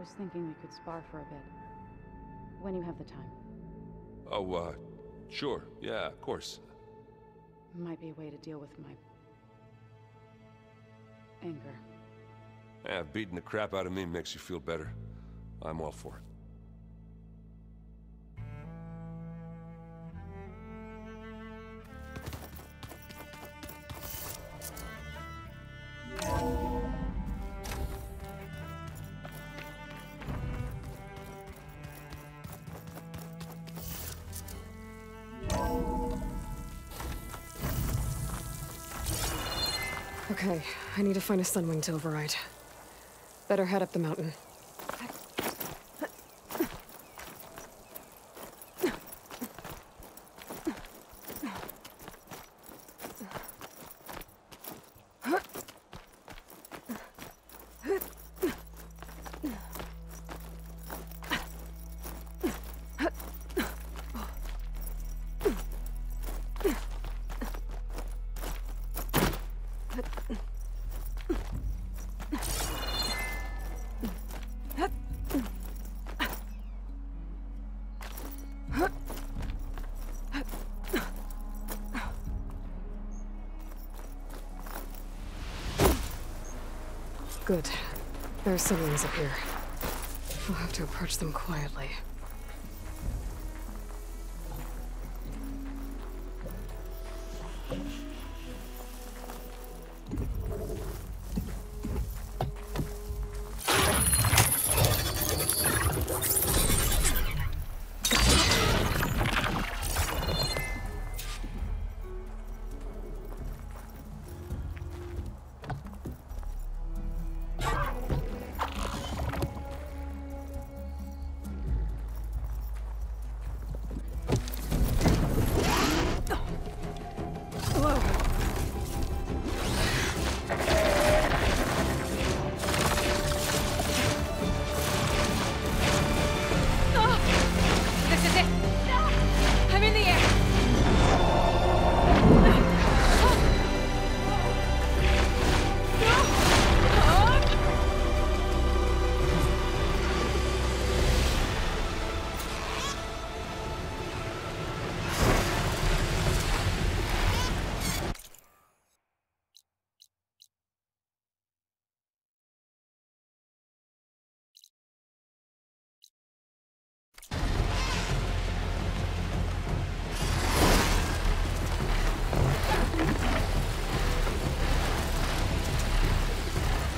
was thinking we could spar for a bit. When you have the time. Oh, sure. Yeah, of course. Might be a way to deal with my... anger. Yeah, beating the crap out of me makes you feel better. I'm all for it. Okay, I need to find a Sunwing to override. Better head up the mountain. Good. There are Sunwings up here. I'll have to approach them quietly.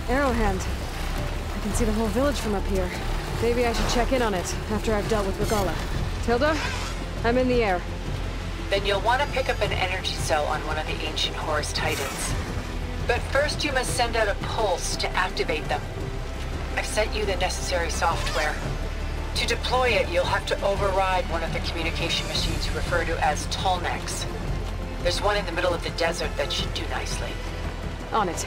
Arrowhand. I can see the whole village from up here. Maybe I should check in on it after I've dealt with Regalla. Tilda, I'm in the air. Then you'll want to pick up an energy cell on one of the ancient Horus Titans. But first you must send out a pulse to activate them. I've sent you the necessary software. To deploy it, you'll have to override one of the communication machines you refer to as Tallnecks. There's one in the middle of the desert that should do nicely. On it.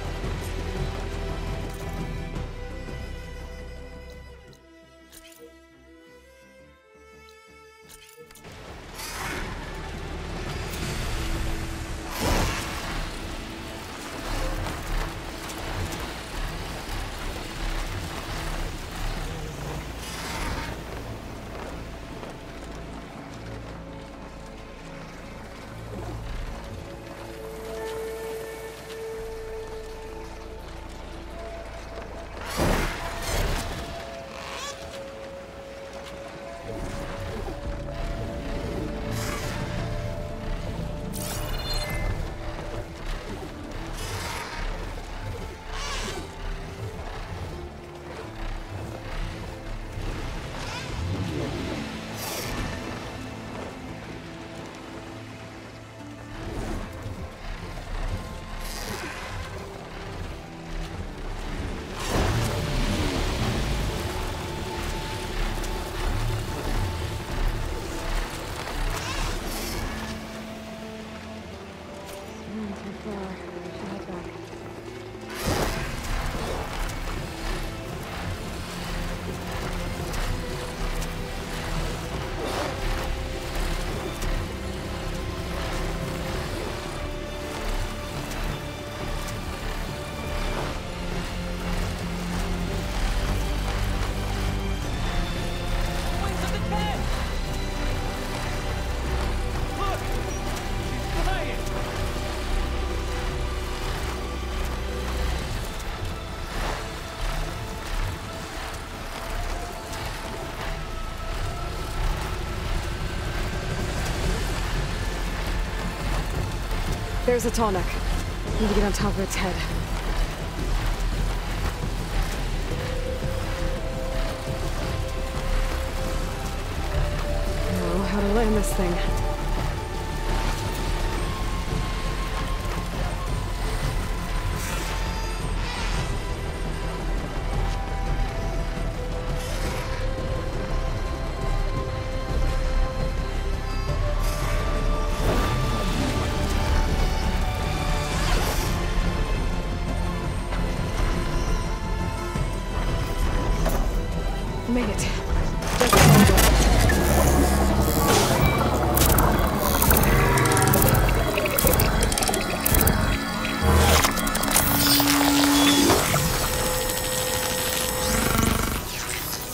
There's a Tallneck. Need to get on top of its head. Know how to land this thing. Made it.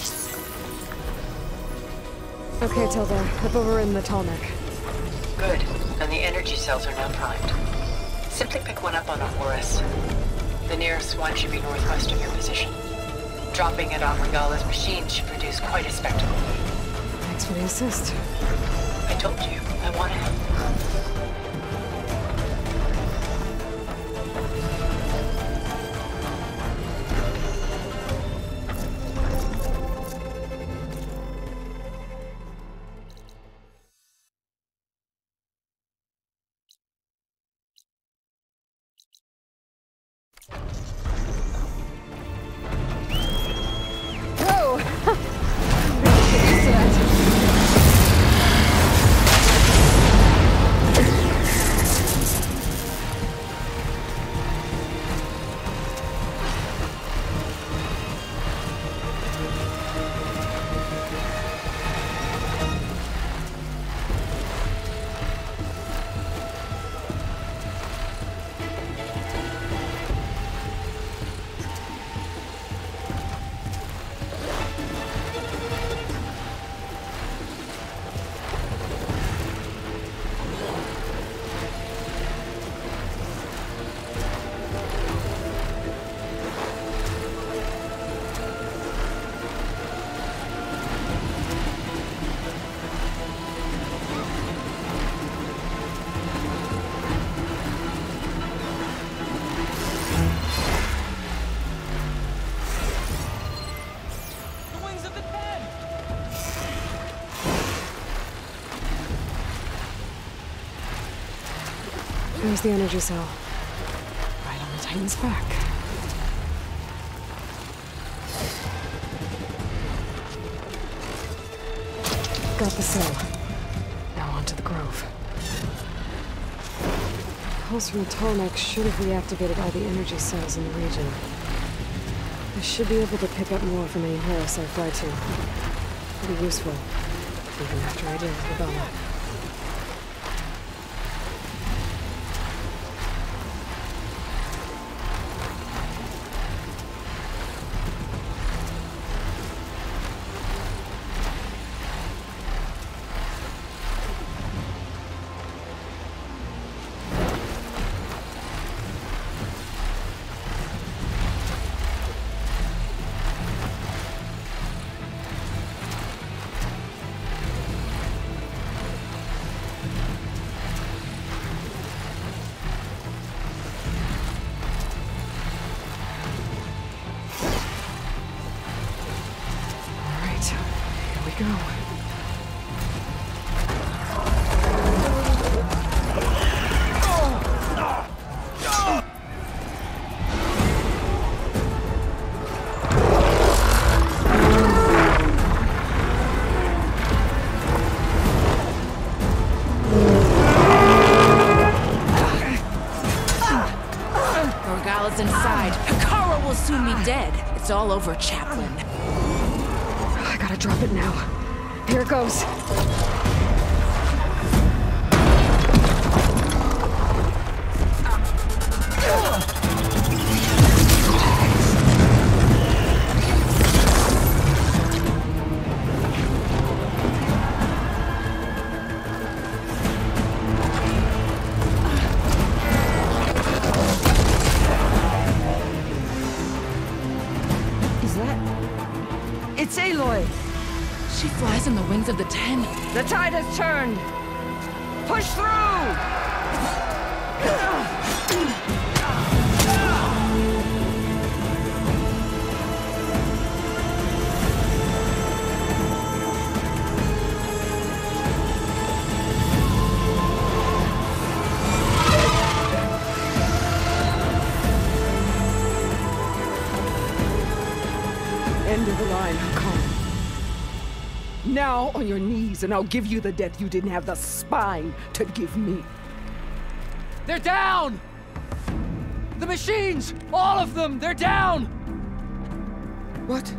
Just okay, Tilda. I've overridden the Tallneck. Good. And the energy cells are now primed. Simply pick one up on a Horus. The nearest one should be northwest of your position. Dropping it on Regala's machine should produce quite a spectacle. Thanks for the assist. I told you, I wanted it. There's the energy cell. Right on the Titan's back. Got the cell. Now onto the Grove. Pulse from Tallneck should have reactivated all the energy cells in the region. I should be able to pick up more from any Horus I fly to. Pretty useful, even after I deal with Regala. Go. Regala's inside. Hekarro will soon be dead. It's all over, Chaplain. I gotta drop it now. Here it goes. Is that... It's Aloy! She flies on the wings of the Ten. The tide has turned! Push through! End of the line, Hakon. Now on your knees, and I'll give you the death you didn't have the spine to give me. They're down! The machines! All of them! They're down! What?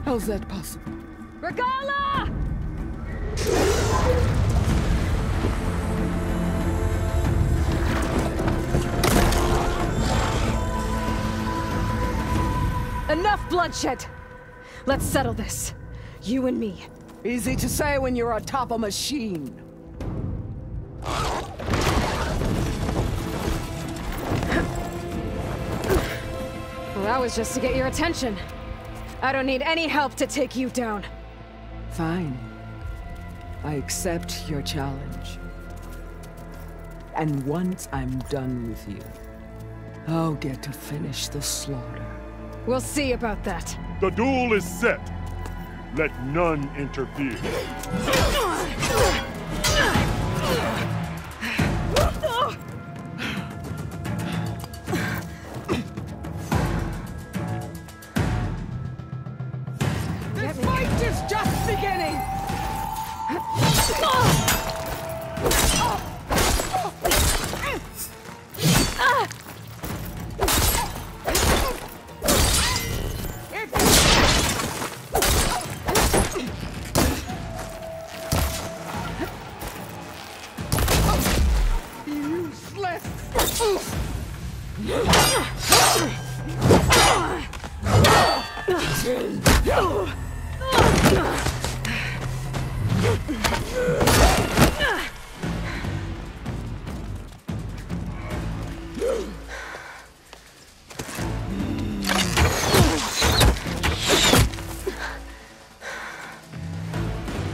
How's that possible? Regala! Enough bloodshed! Let's settle this. You and me. Easy to say when you're atop a machine. Well, that was just to get your attention. I don't need any help to take you down. Fine. I accept your challenge. And once I'm done with you, I'll get to finish the slaughter. We'll see about that. The duel is set. Let none interfere. This fight is just beginning!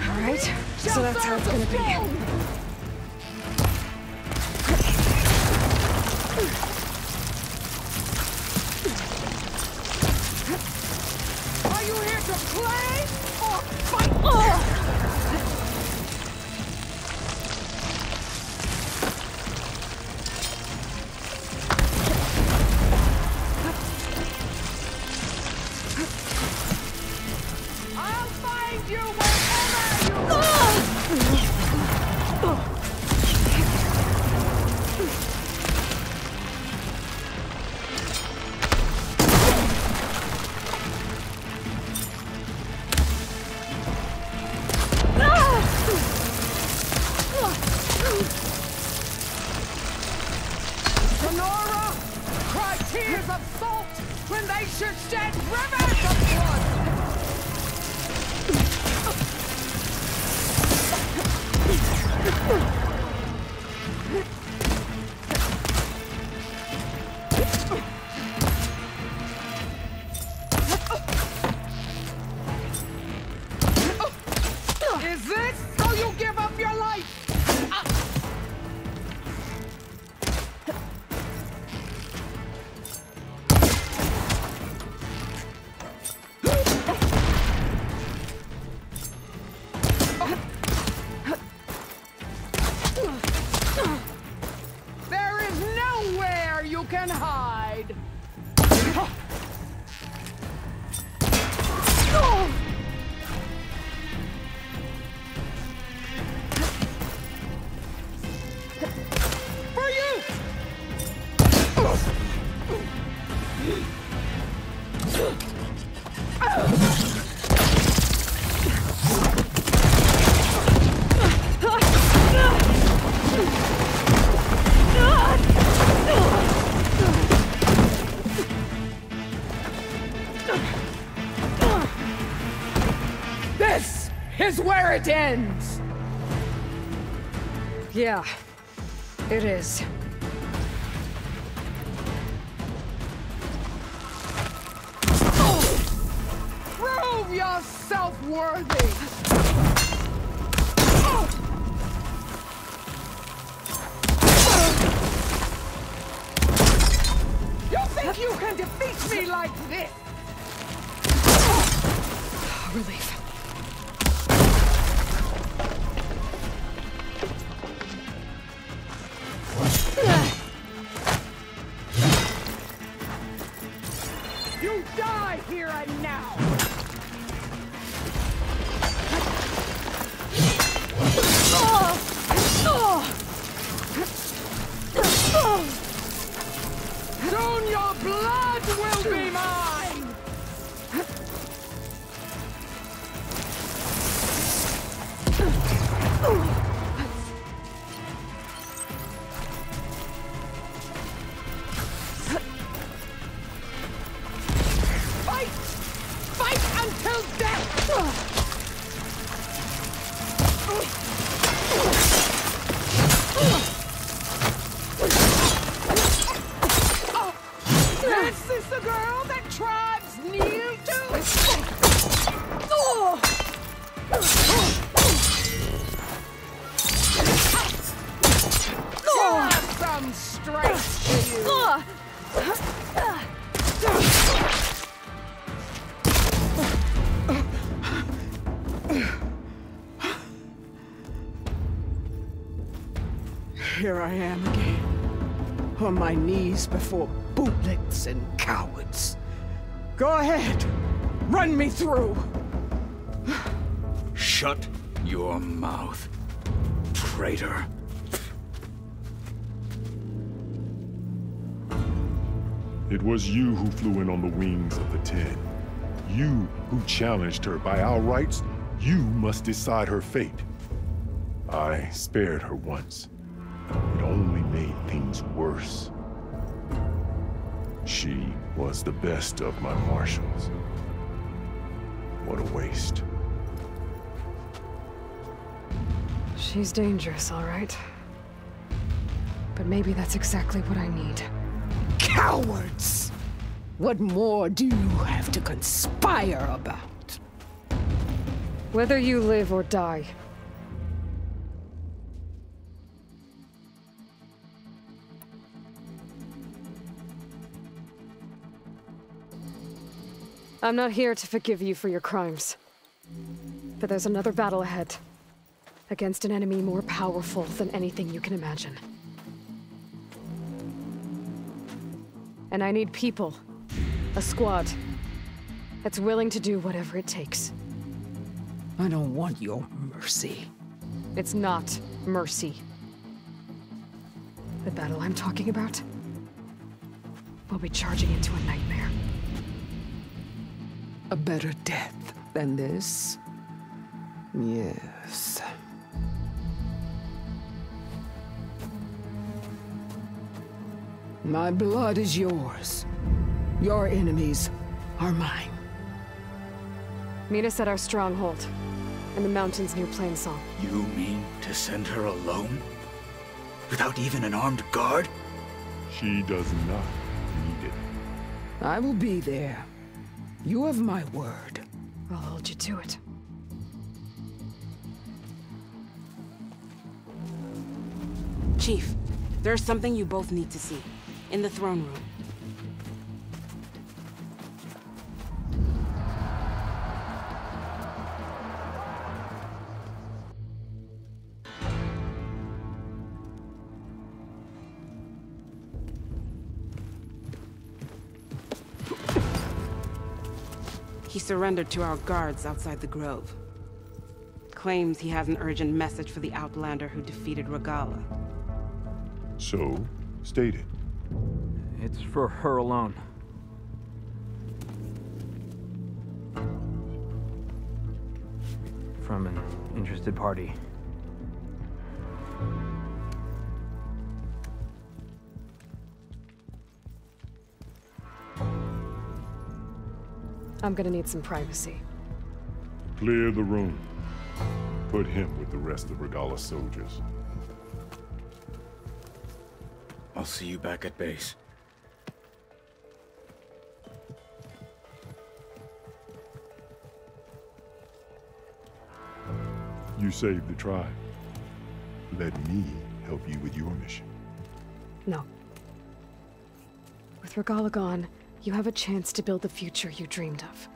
Alright, so that's how it's gonna be. Are you here to play or fight? I'll find you wherever you are! Sonora, cry tears of salt when they should shed rivers of blood! Is this so you give up your life? There is nowhere you can hide. For you! This is where it ends! Yeah, it is. Prove yourself worthy! You can defeat me like this! Relief. You die here and now! Soon your blood will be mine! Fight! Fight until death! Is this the girl that tribes kneel to? Have some strength to you! Here I am again, on my knees before bootlets and cowards. Go ahead, run me through. Shut your mouth, traitor. It was you who flew in on the wings of the Ten. You who challenged her. By our rights, you must decide her fate. I spared her once. It only made things worse. She was the best of my marshals. What a waste. She's dangerous, all right. But maybe that's exactly what I need. Cowards! What more do you have to conspire about? Whether you live or die. I'm not here to forgive you for your crimes. But there's another battle ahead. Against an enemy more powerful than anything you can imagine. And I need people. A squad. That's willing to do whatever it takes. I don't want your mercy. It's not mercy. The battle I'm talking about will be charging into a nightmare. A better death than this? Yes. My blood is yours. Your enemies are mine. Meet us at our stronghold, in the mountains near Plainsong. You mean to send her alone? Without even an armed guard? She does not need it. I will be there. You have my word. I'll hold you to it. Chief, there's something you both need to see. In the throne room. He surrendered to our guards outside the grove. Claims he has an urgent message for the Outlander who defeated Regalla. So, state it. It's for her alone. From an interested party. I'm gonna need some privacy. Clear the room. Put him with the rest of Regalla's soldiers. I'll see you back at base. You saved the tribe. Let me help you with your mission. No. With Regalla gone, you have a chance to build the future you dreamed of.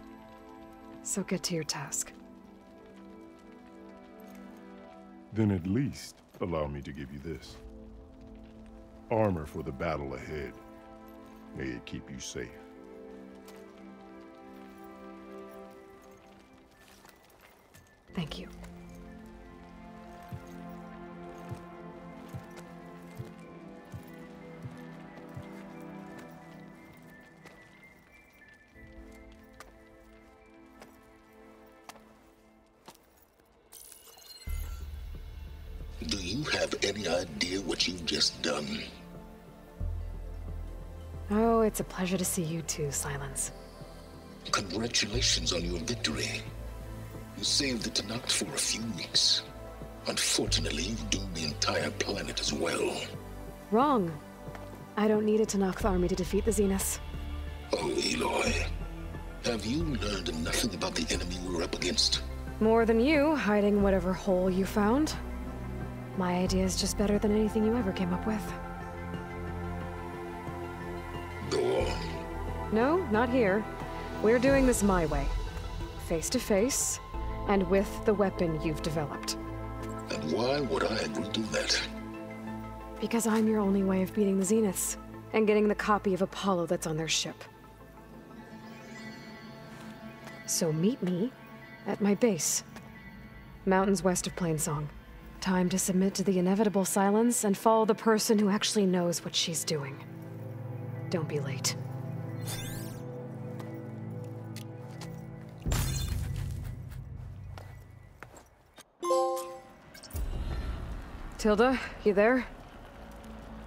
So get to your task. Then at least allow me to give you this. Armor for the battle ahead. May it keep you safe. Thank you. Do you have any idea what you've just done? Oh, it's a pleasure to see you too, Silence. Congratulations on your victory. You saved the Tenakth for a few weeks. Unfortunately, you've doomed the entire planet as well. Wrong. I don't need a Tenakth army to defeat the Zeniths. Oh, Aloy. Have you learned nothing about the enemy we're up against? More than you, hiding whatever hole you found. My idea is just better than anything you ever came up with. Go on. No, not here. We're doing this my way. Face to face, and with the weapon you've developed. And why would I agree to that? Because I'm your only way of beating the Zeniths, and getting the copy of Apollo that's on their ship. So meet me at my base. Mountains west of Plainsong. Time to submit to the inevitable silence and follow the person who actually knows what she's doing. Don't be late. Tilda, you there?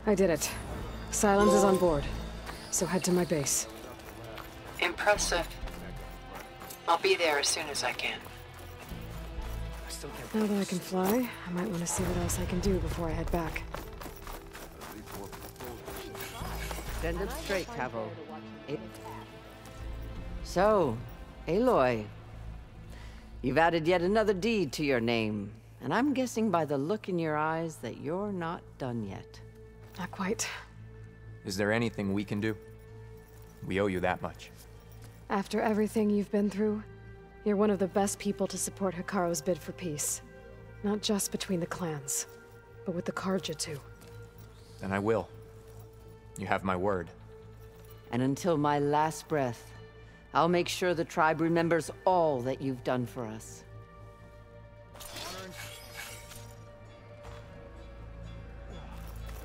I did it. Silence is on board, so head to my base. Impressive. I'll be there as soon as I can. Now that I can fly, I might want to see what else I can do before I head back. Send it straight, Cavo. So, Aloy, you've added yet another deed to your name, and I'm guessing by the look in your eyes that you're not done yet. Not quite. Is there anything we can do? We owe you that much. After everything you've been through, you're one of the best people to support Hekarro's bid for peace. Not just between the clans, but with the Carja too. Then I will. You have my word. And until my last breath, I'll make sure the tribe remembers all that you've done for us.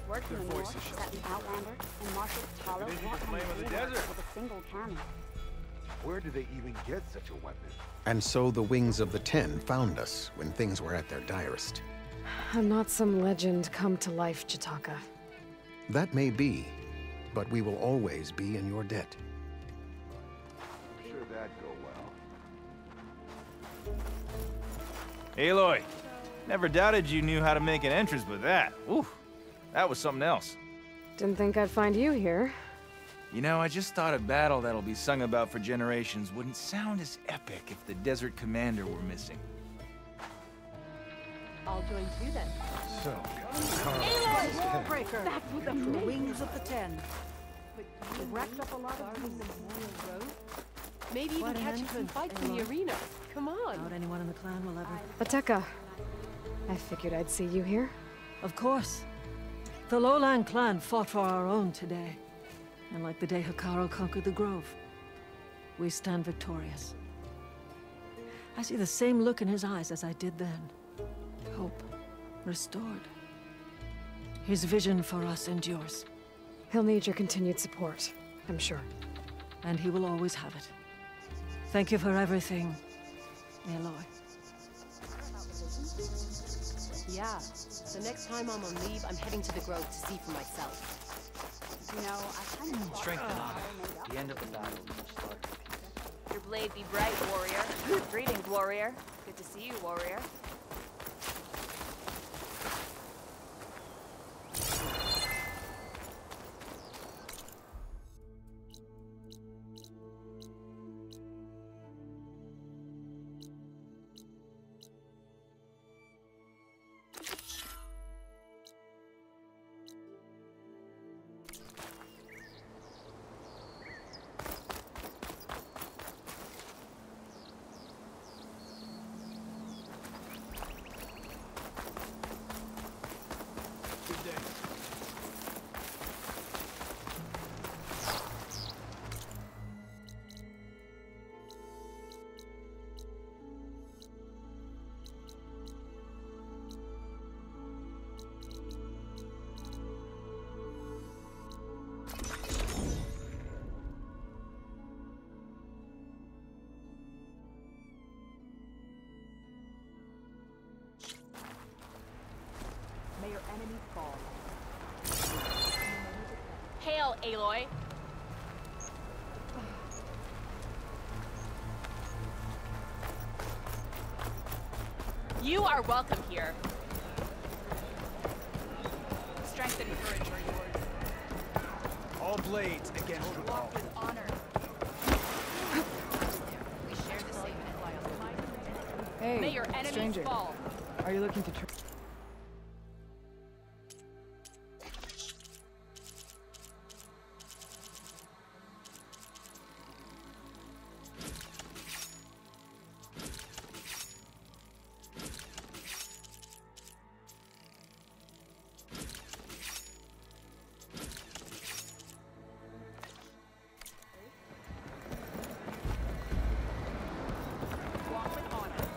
Working in the north, that Outlander and Marshal Talo with a single cannon. Where do they even get such a weapon? And so the Wings of the Ten found us when things were at their direst. I'm not some legend come to life, Jataka. That may be, but we will always be in your debt. I'm sure that'd go well. Aloy, never doubted you knew how to make an entrance with that. Ooh, that was something else. Didn't think I'd find you here. You know, I just thought a battle that'll be sung about for generations wouldn't sound as epic if the Desert Commander were missing. I'll join you then. So, Aloy, Warbreaker! Back with the Wings of the Ten. You racked up a lot of things in Memorial Road. Maybe even catch some fights in the arena. Come on. Not anyone in the clan will ever... Ateka. I figured I'd see you here. Of course. The Lowland clan fought for our own today. And like the day Hekarro conquered the Grove, we stand victorious. I see the same look in his eyes as I did then. Hope restored. His vision for us endures. He'll need your continued support, I'm sure. And he will always have it. Thank you for everything, Aloy. Yeah. The next time I'm on leave, I'm heading to the Grove to see for myself. You know, I kind of... Strength and honor. The end of the battle. Your blade be bright, warrior. Greetings, warrior. Good to see you, warrior. fall. Hail, Aloy! You are welcome here. Strength and courage are yours. All blades against Rukal. Walk with honor. We share the same Hey, May your enemies stranger. fall. Are you looking to Walk with honor.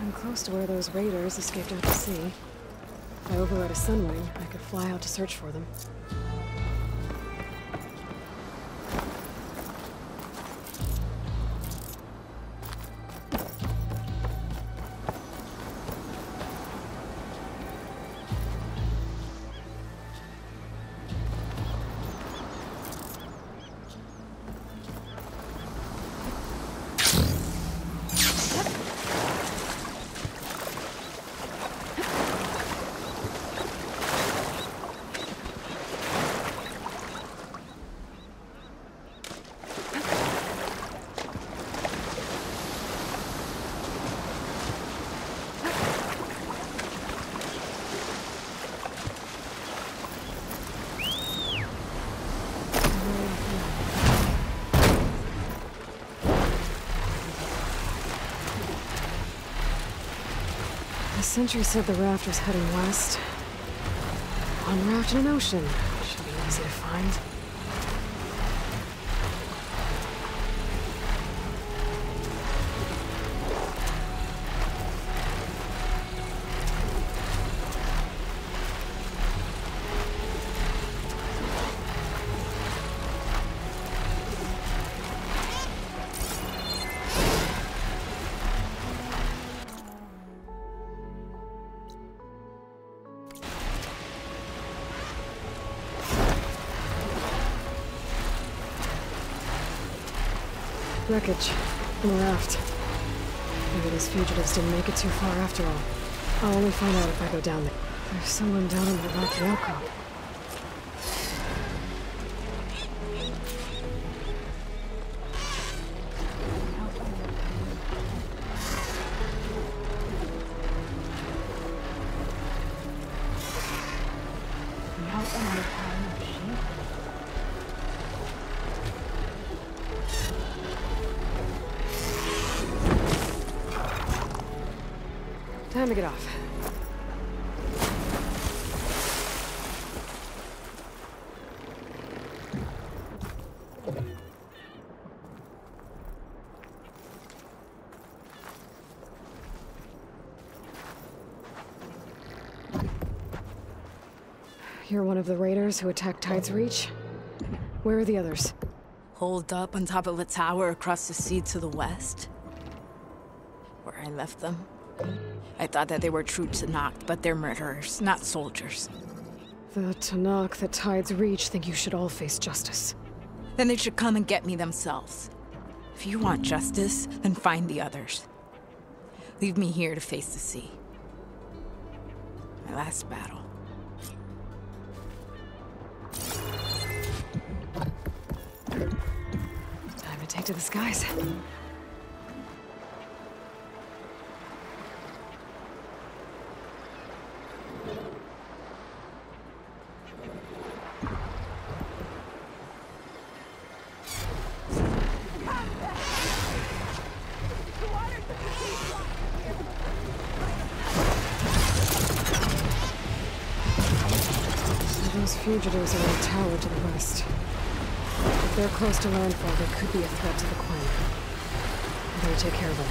I'm close to where those raiders escaped out to sea. If I override a Sunwing, I could fly out to search for them. The sentry said the raft was heading west. One raft in an ocean. Should be easy to find. Wreckage. On the raft. Maybe these fugitives didn't make it too far after all. I'll only find out if I go down there. There's someone down in the rocky outcrop. Time to get off. You're one of the raiders who attacked Tide's Reach? Where are the others? Holed up on top of a tower across the sea to the west. Where I left them. I thought that they were true Tenakth, but they're murderers, not soldiers. The Tenakth at Tide's Reach think you should all face justice. Then they should come and get me themselves. If you want justice, then find the others. Leave me here to face the sea. My last battle. Time to take to the skies. Those fugitives are in a tower to the west. If they're close to landfall, they could be a threat to the Quen. I better take care of them.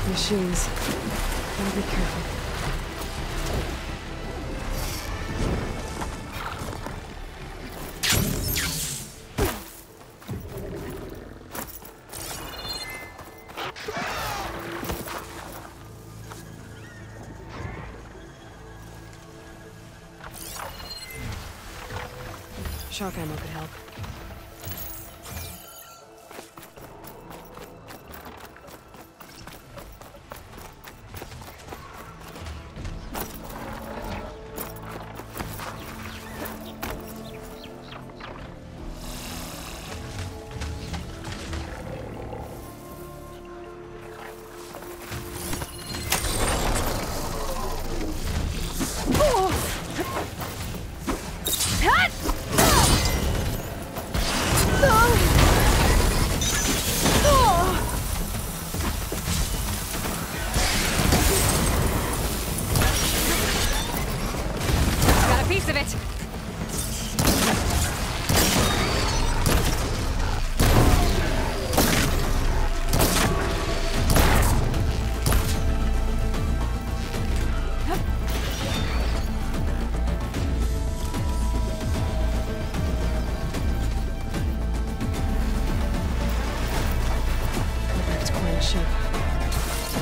Machines. Gotta be careful. Shock ammo could help.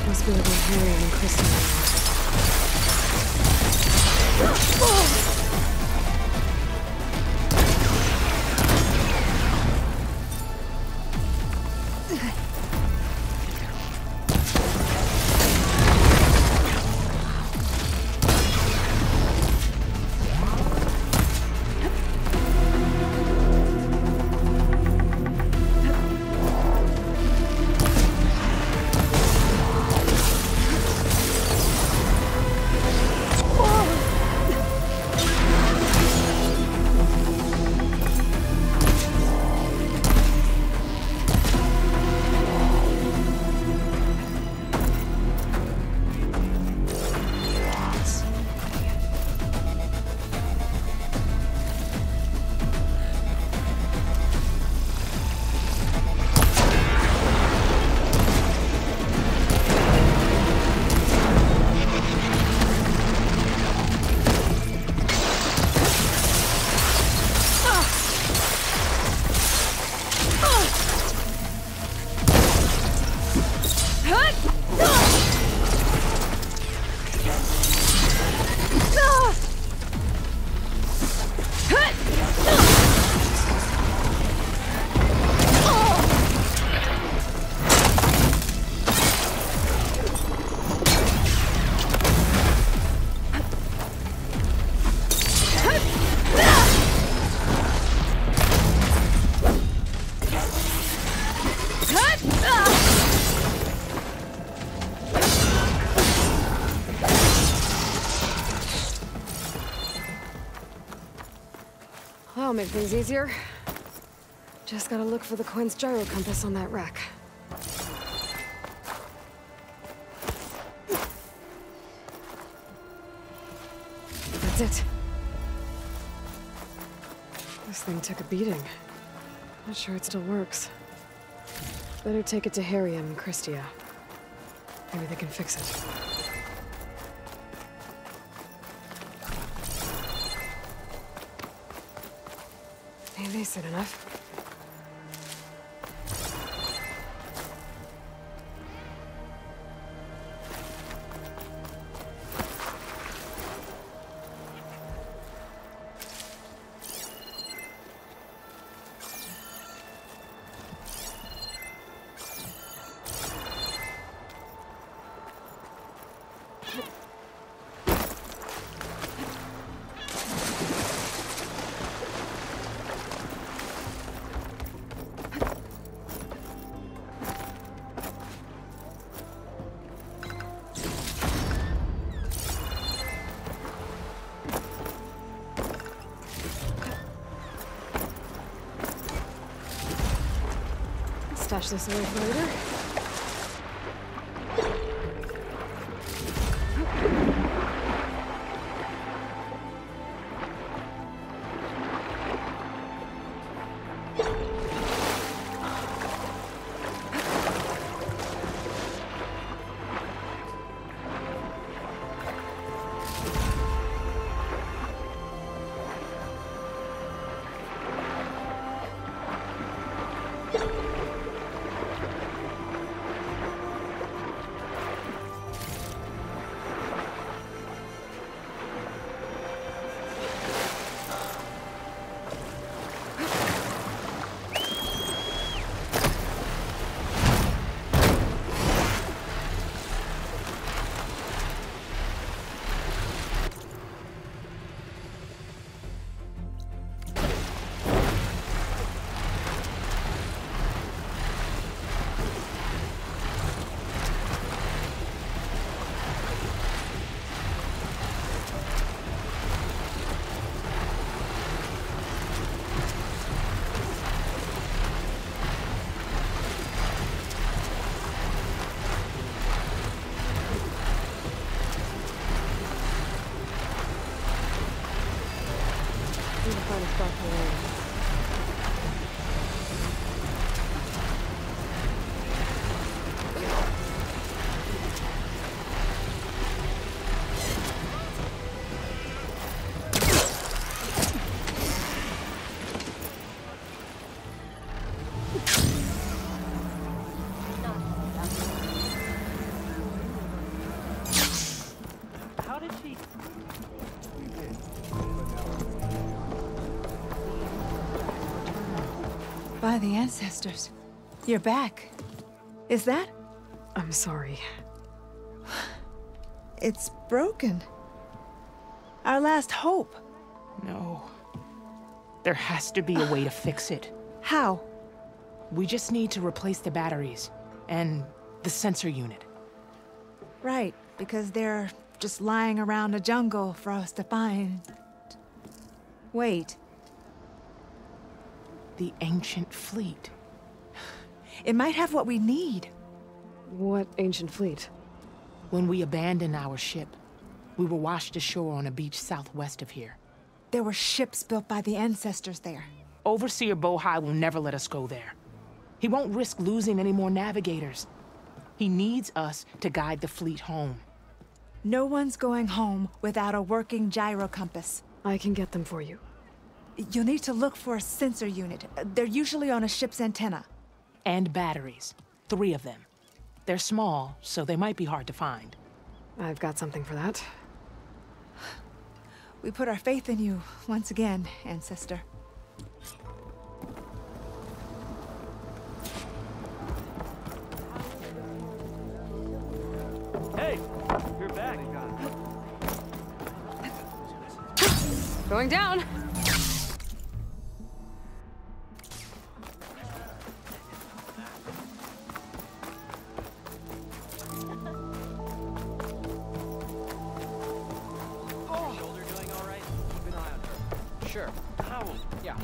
Must be where Harry and Kristen That'll make things easier. Just gotta look for the Quen's gyro compass on that rack. That's it. This thing took a beating. Not sure it still works. Better take it to Harry and Christia. Maybe they can fix it. Ain't they said enough? stash this away for later. By the ancestors. You're back. Is that? I'm sorry. It's broken. Our last hope. No. There has to be a way to fix it. How? We just need to replace the batteries and the sensor unit. Right, because they're just lying around a jungle for us to find. Wait. The ancient fleet. It might have what we need. What ancient fleet? When we abandoned our ship, we were washed ashore on a beach southwest of here. There were ships built by the ancestors there. Overseer Bohai will never let us go there. He won't risk losing any more navigators. He needs us to guide the fleet home. No one's going home without a working gyro compass. I can get them for you. You'll need to look for a sensor unit. They're usually on a ship's antenna. And batteries. 3 of them. They're small, so they might be hard to find. I've got something for that. We put our faith in you once again, Ancestor. Hey, you're back. Going down. Sure. How? Yeah.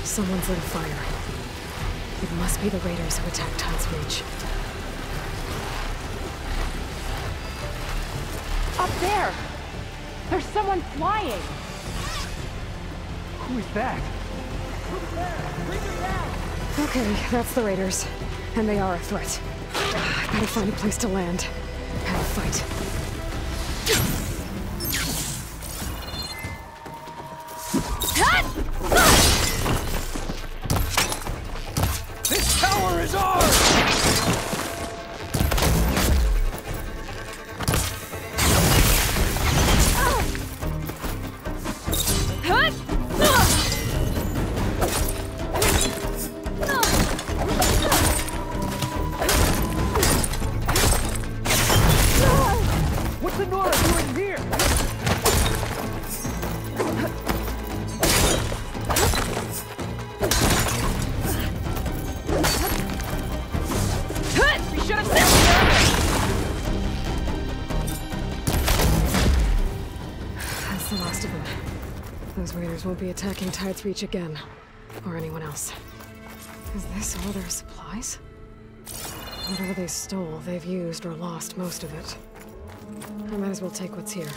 Someone's lit a fire. It must be the raiders who attacked Tide's Reach. Up there! There's someone flying! Who is that? Okay, that's the raiders. And they are a threat. I better find a place to land. Have a fight. is ours! What's the Nora doing here? We should have sent her! That's the last of them. Those raiders won't be attacking Tide's Reach again. Or anyone else. Is this all their supplies? Whatever they stole, they've used or lost most of it. I might as well take what's here.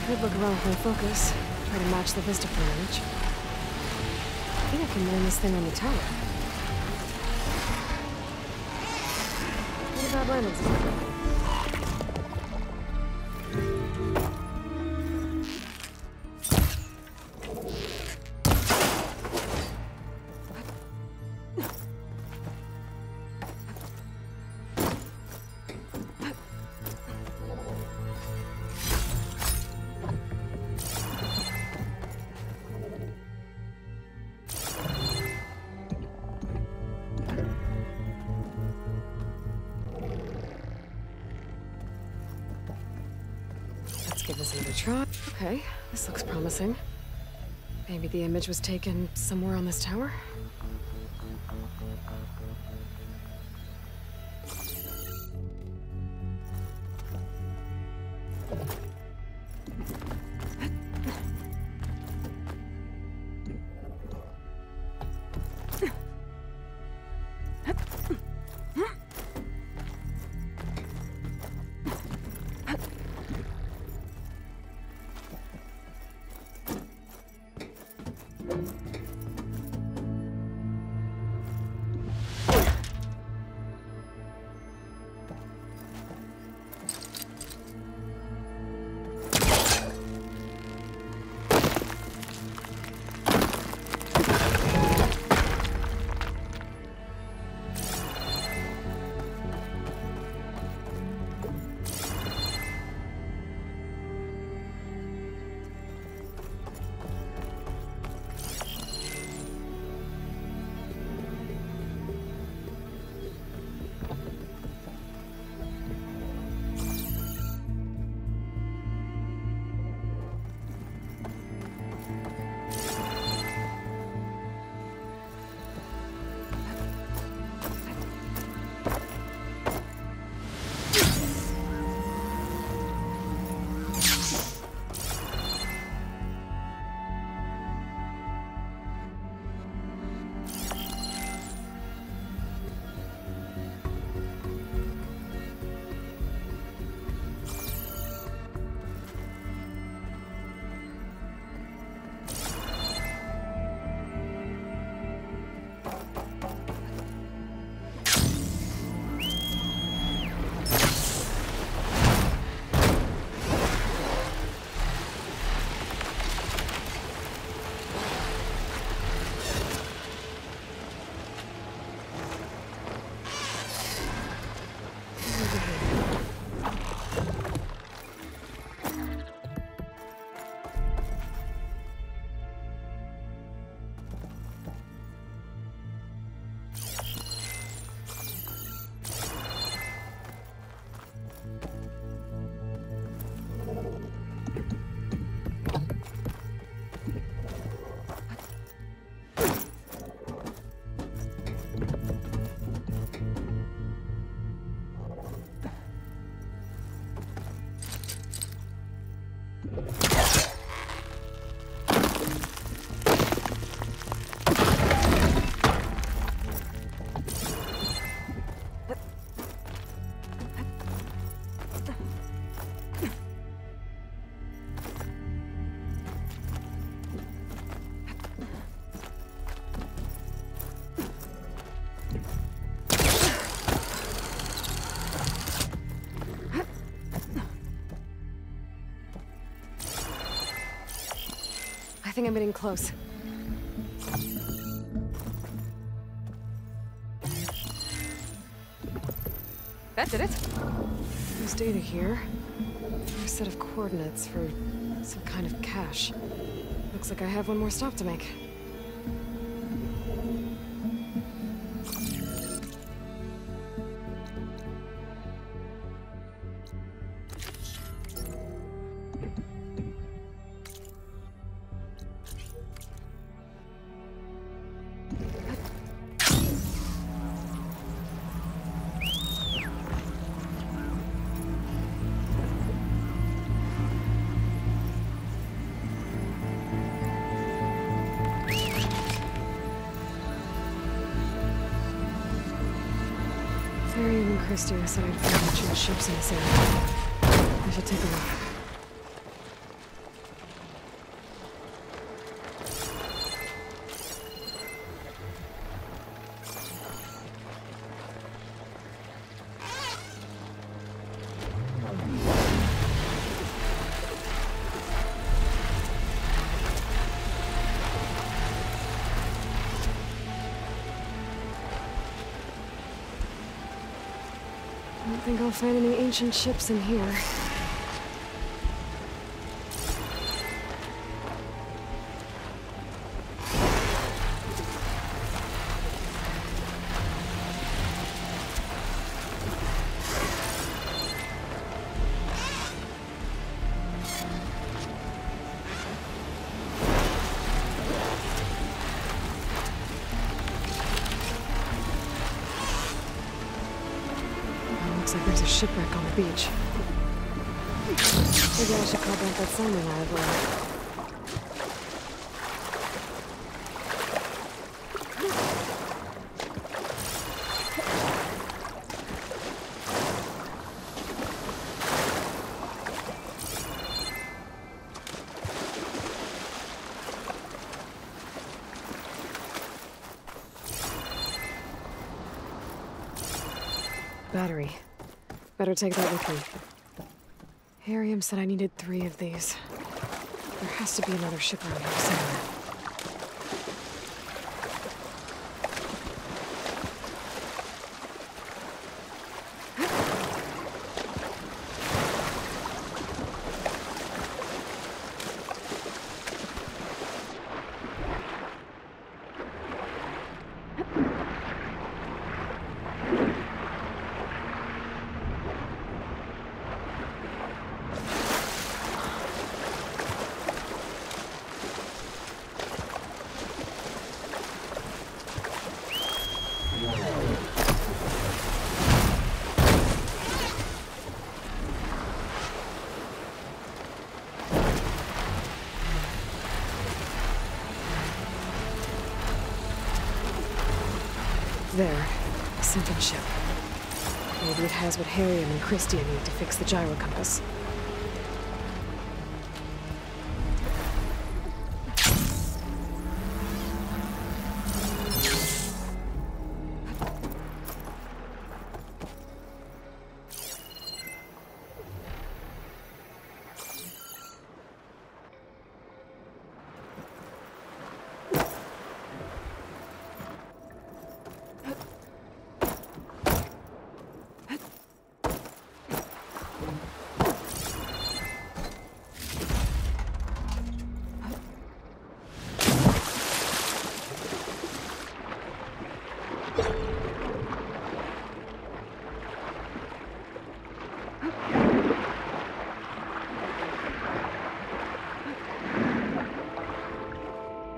Could look around with my focus. Try to match the vista for an inch. I think I can land this thing on the tower. What about landings? Give this another try. Okay, this looks promising. Maybe the image was taken somewhere on this tower? think I'm getting close. That did it. There's data here. A set of coordinates for some kind of cache. Looks like I have one more stop to make. Harry and Christia said I'd find ancient ships in this area. I should take a look. I don't think I'll find any ancient ships in here. Looks like there's a shipwreck on the beach. Maybe I should call back that sounding library. Battery. Better take that with me. Harium said I needed 3 of these. There has to be another ship around here somewhere. There, a sentient ship. Maybe it has what Harium and Christia need to fix the gyro compass.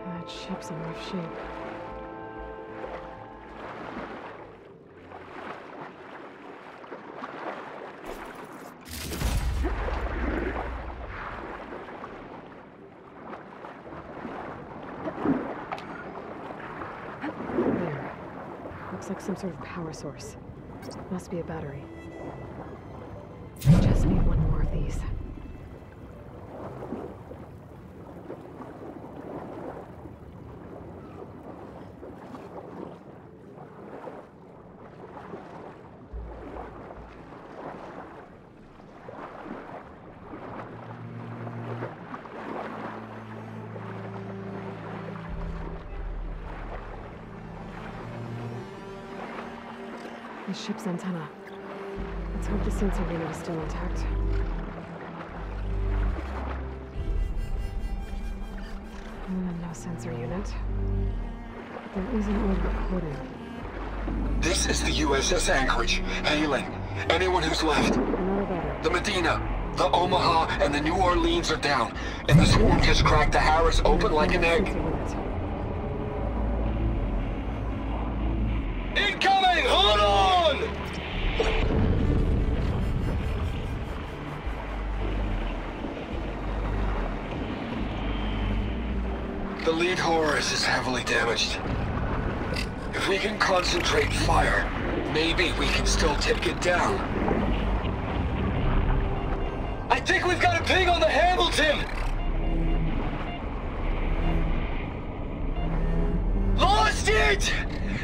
That ship's in rough shape. There. Looks like some sort of power source. Must be a battery. I just need one more of these. the ship's antenna. Let's hope the sensor unit is still intact. No sensor unit. There is an old recording. This is the USS Anchorage. Hailing. Anyone who's left. The Medina, the Omaha, and the New Orleans are down. And the swarm just cracked the Harris open like an egg. Incoming! Hold on! The lead Horus is heavily damaged. If we can concentrate fire, maybe we can still take it down. I think we've got a ping on the Hamilton! Lost it!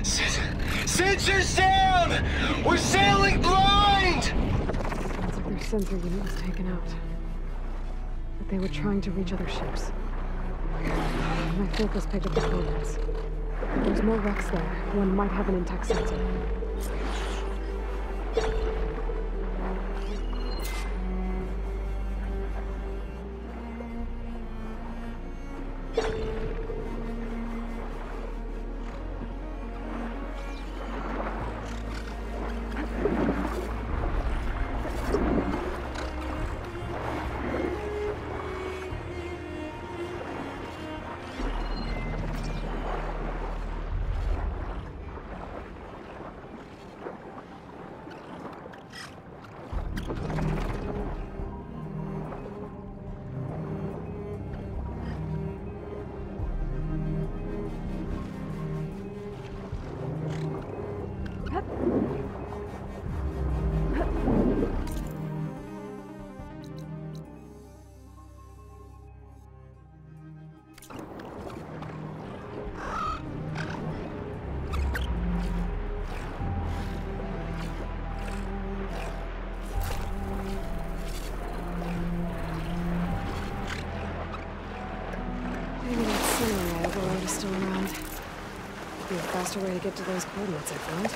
Sensors down! We're sailing blind! Sounds like their sensor unit was taken out. But they were trying to reach other ships. My focus picked up the coordinates. There's more wrecks there. One might have an intact sensor. Still around. Be a faster way to get to those coordinates I found.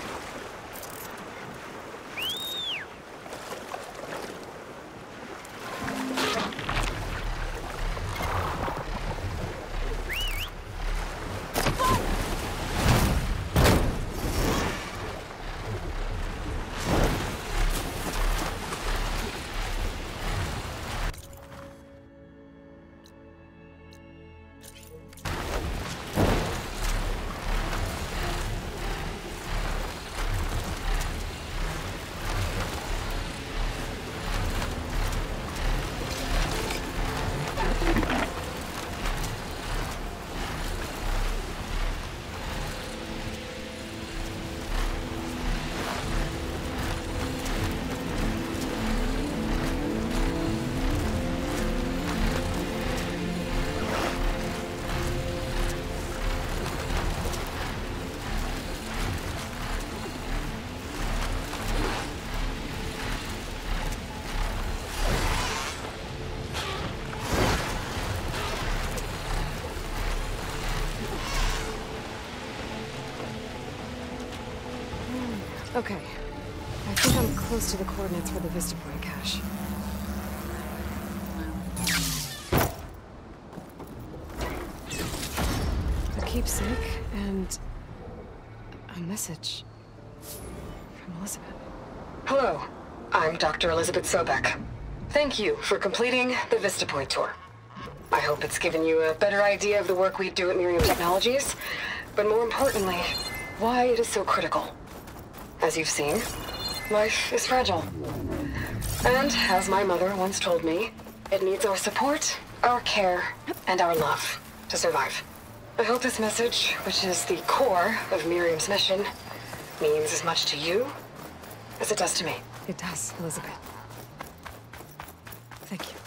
Okay. I think I'm close to the coordinates for the Vista Point cache. A keepsake and a message from Elizabeth. Hello, I'm Dr. Elizabeth Sobek. Thank you for completing the Vista Point tour. I hope it's given you a better idea of the work we do at Miriam Technologies, but more importantly, why it is so critical. As you've seen, life is fragile. And as my mother once told me, it needs our support, our care, and our love to survive. I hope this message, which is the core of Miriam's mission, means as much to you as it does to me. It does, Elizabeth. Thank you.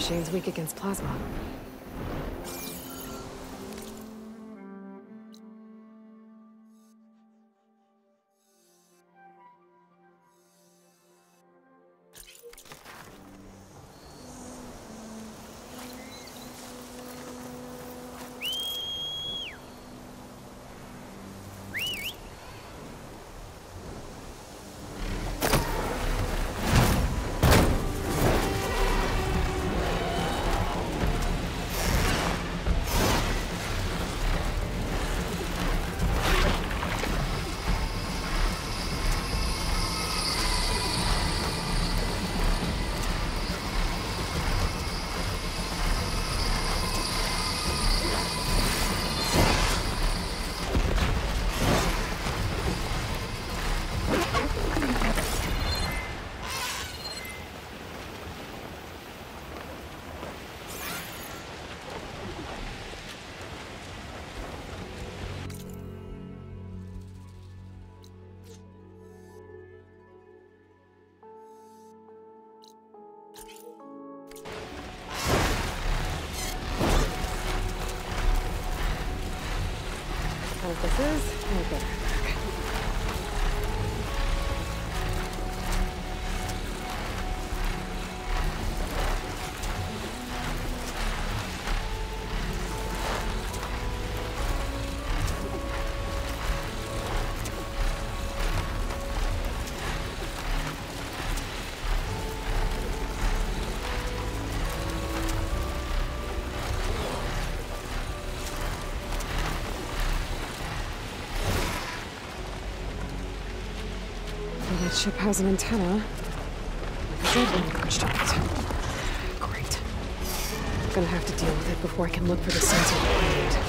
machine's weak against plasma. What this is? Okay. That ship has an antenna. Like I said when I perched on it. Great. I'm gonna have to deal with it before I can look for the sensor behind it.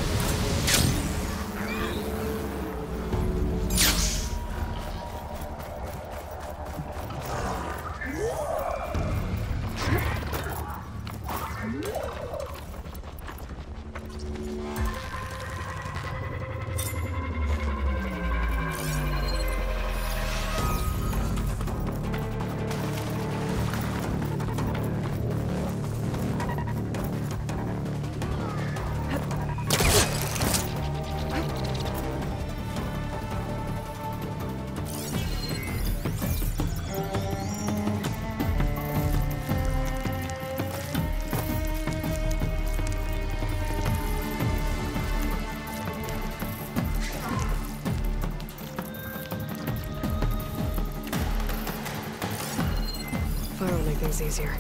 Fire will make things easier.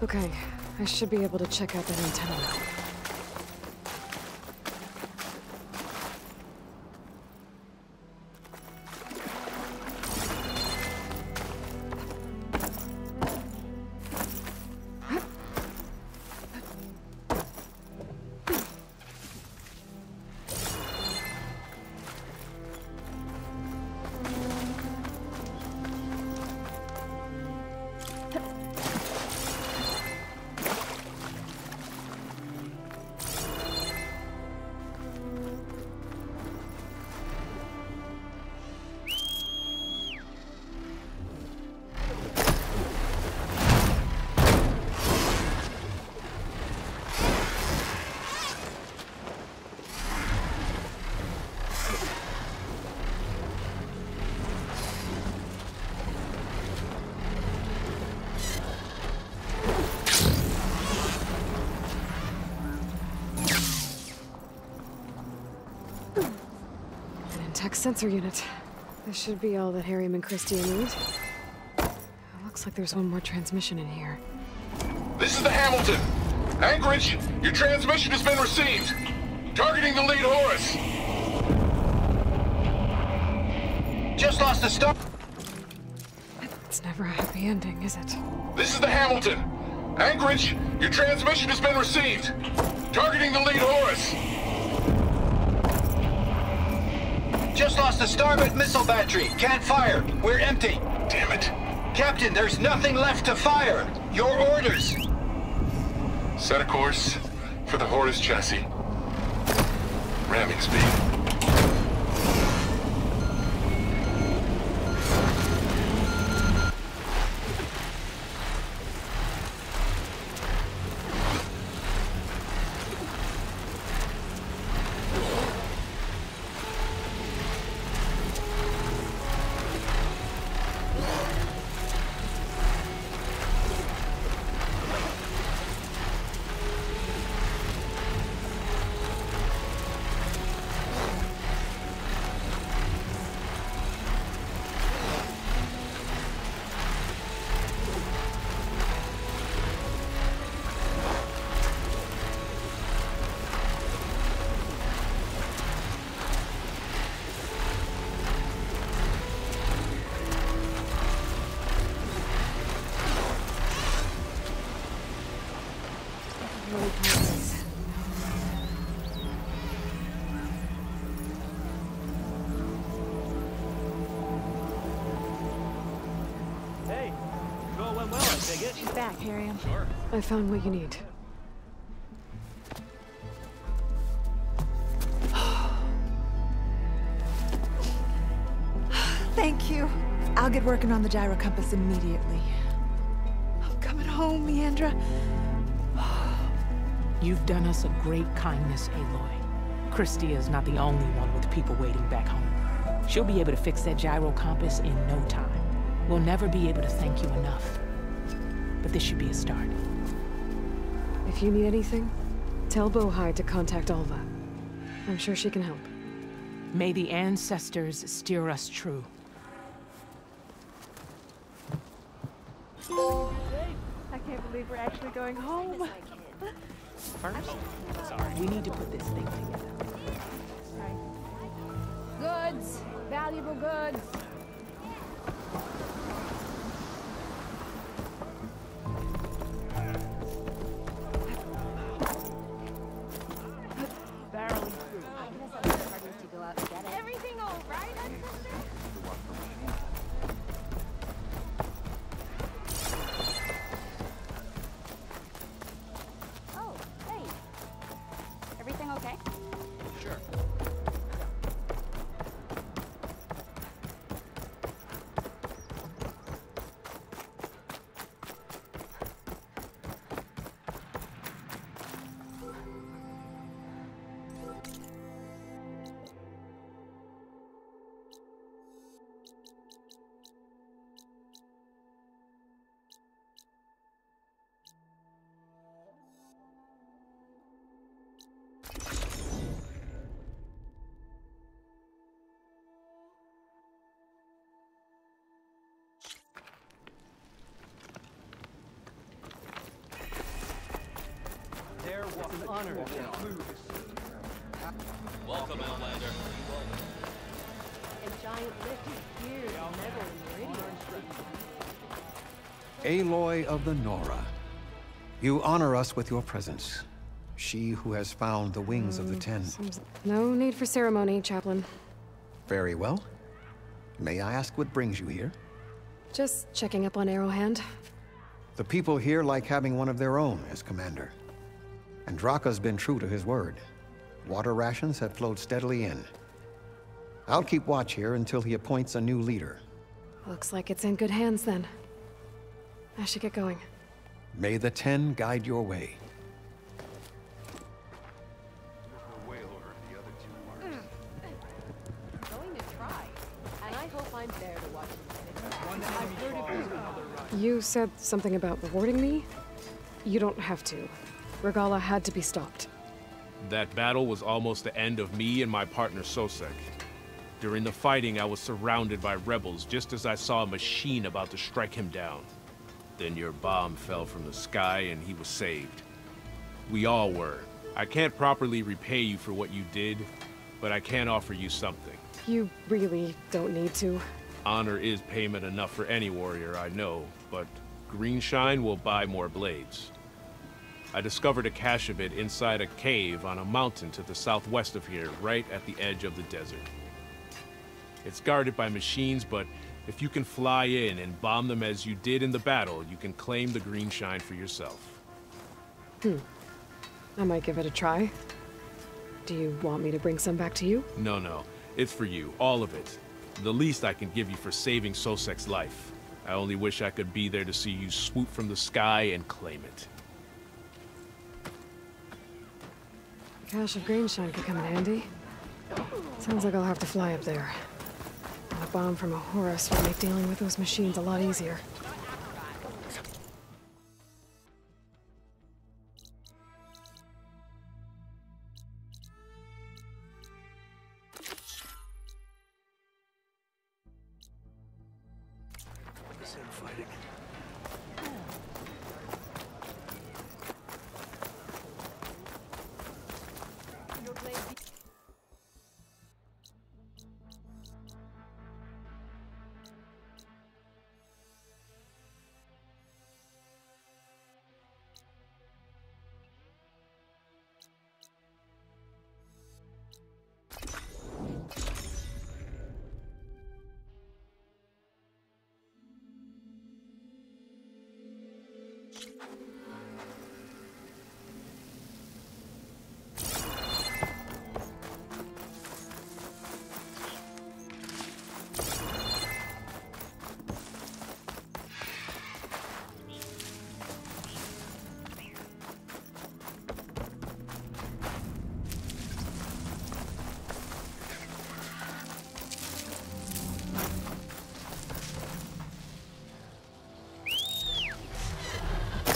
Okay, I should be able to check out that antenna now. Tech sensor unit. This should be all that Harriman and Christia need. Looks like there's one more transmission in here. This is the Hamilton. Anchorage, your transmission has been received. Targeting the lead Horus. Just lost a stop. It's never a happy ending, is it? This is the Hamilton. Anchorage, your transmission has been received. Targeting the lead Horus. Just lost a starboard missile battery. Can't fire. We're empty. Damn it. Captain, there's nothing left to fire. Your orders. Set a course for the Horus chassis. Ramming speed. Hey, it all went well, I take it. She's back, Harriman. Sure. I found what you need. Thank you. I'll get working on the gyro compass immediately. I'm coming home, Leandra. You've done us a great kindness, Aloy. Christia is not the only one with people waiting back home. She'll be able to fix that gyro compass in no time. We'll never be able to thank you enough. But this should be a start. If you need anything, tell Bohai to contact Alva. I'm sure she can help. May the ancestors steer us true. I can't believe we're actually going home. First, we need to put this thing together. Goods! Valuable goods! Barreling through. Everything all right, ancestor? Oh, hey. Everything okay? Sure. It's an honor. Welcome, Outlander. And giant lifted gears metal and Aloy of the Nora. You honor us with your presence. She who has found the wings of the Ten. No need for ceremony, Chaplain. Very well. May I ask what brings you here? Just checking up on Arrowhand. The people here like having one of their own as commander. And Draka's been true to his word. Water rations have flowed steadily in. I'll keep watch here until he appoints a new leader. Looks like it's in good hands then. I should get going. May the Ten guide your way. Going to try. And I hope I'm there to watch it. You said something about rewarding me? You don't have to. Regala had to be stopped. That battle was almost the end of me and my partner Sosek. During the fighting, I was surrounded by rebels just as I saw a machine about to strike him down. Then your bomb fell from the sky and he was saved. We all were. I can't properly repay you for what you did, but I can offer you something. You really don't need to. Honor is payment enough for any warrior, I know, but Greenshine will buy more blades. I discovered a cache of it inside a cave on a mountain to the southwest of here, right at the edge of the desert. It's guarded by machines, but if you can fly in and bomb them as you did in the battle, you can claim the Greenshine for yourself. I might give it a try. Do you want me to bring some back to you? No. It's for you, all of it. The least I can give you for saving Sosek's life. I only wish I could be there to see you swoop from the sky and claim it. A cache of Greenshine could come in handy. Sounds like I'll have to fly up there. And a bomb from a Horus would make dealing with those machines a lot easier.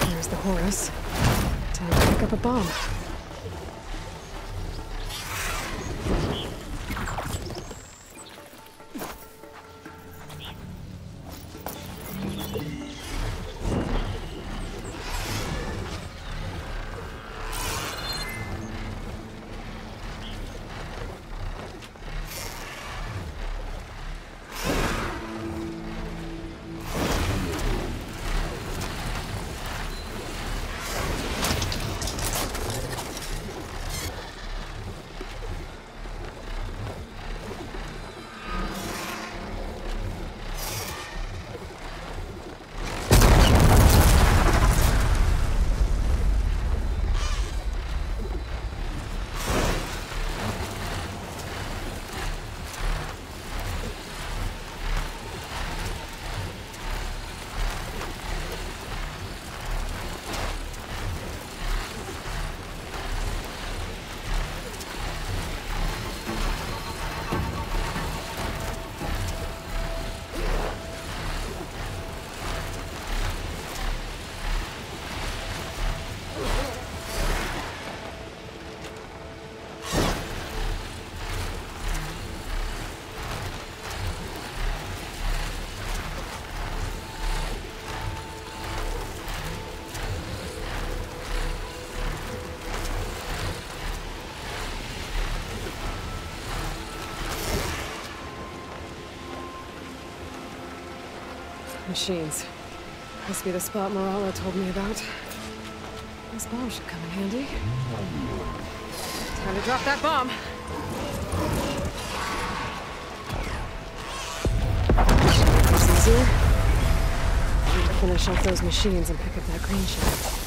There's the Horus. Time to pick up a bomb. Machines. Must be the spot Morala told me about. This bomb should come in handy. Time to drop that bomb. It's easier. Need to finish off those machines and pick up that green shine.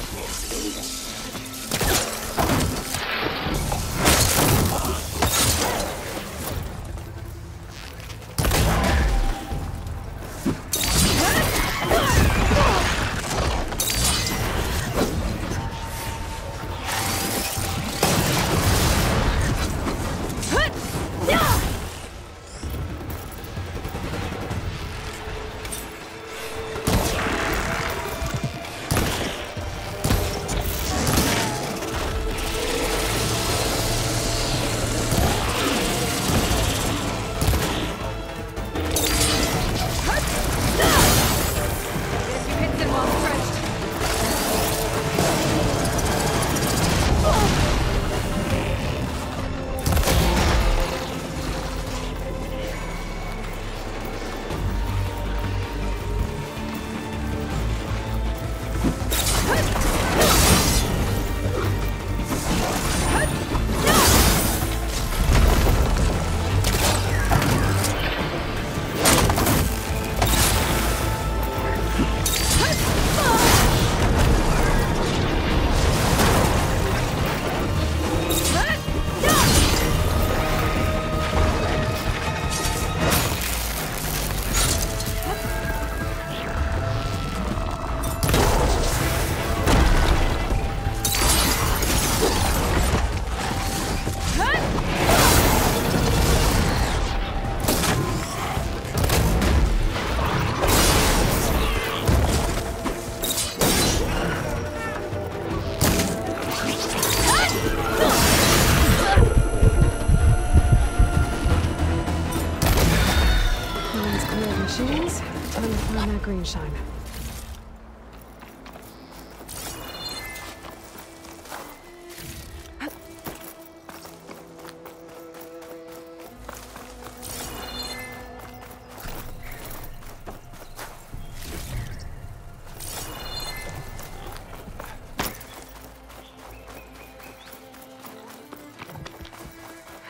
Green shine.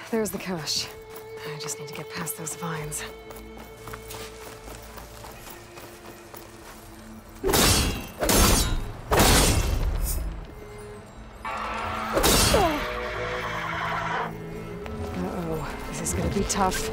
There's the cache. I just need to get past those vines. Tough.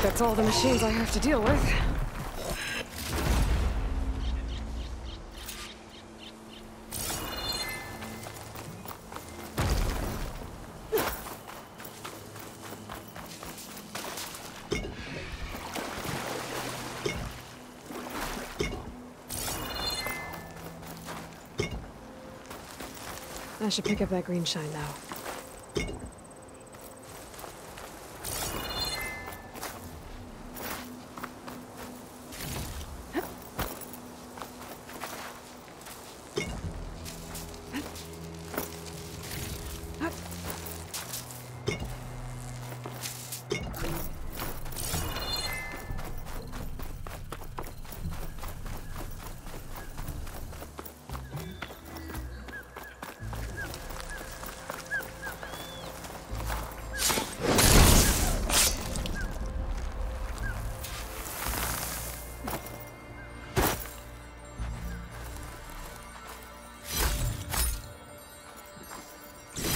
like that's all the machines I have to deal with. I should pick up that green shine now.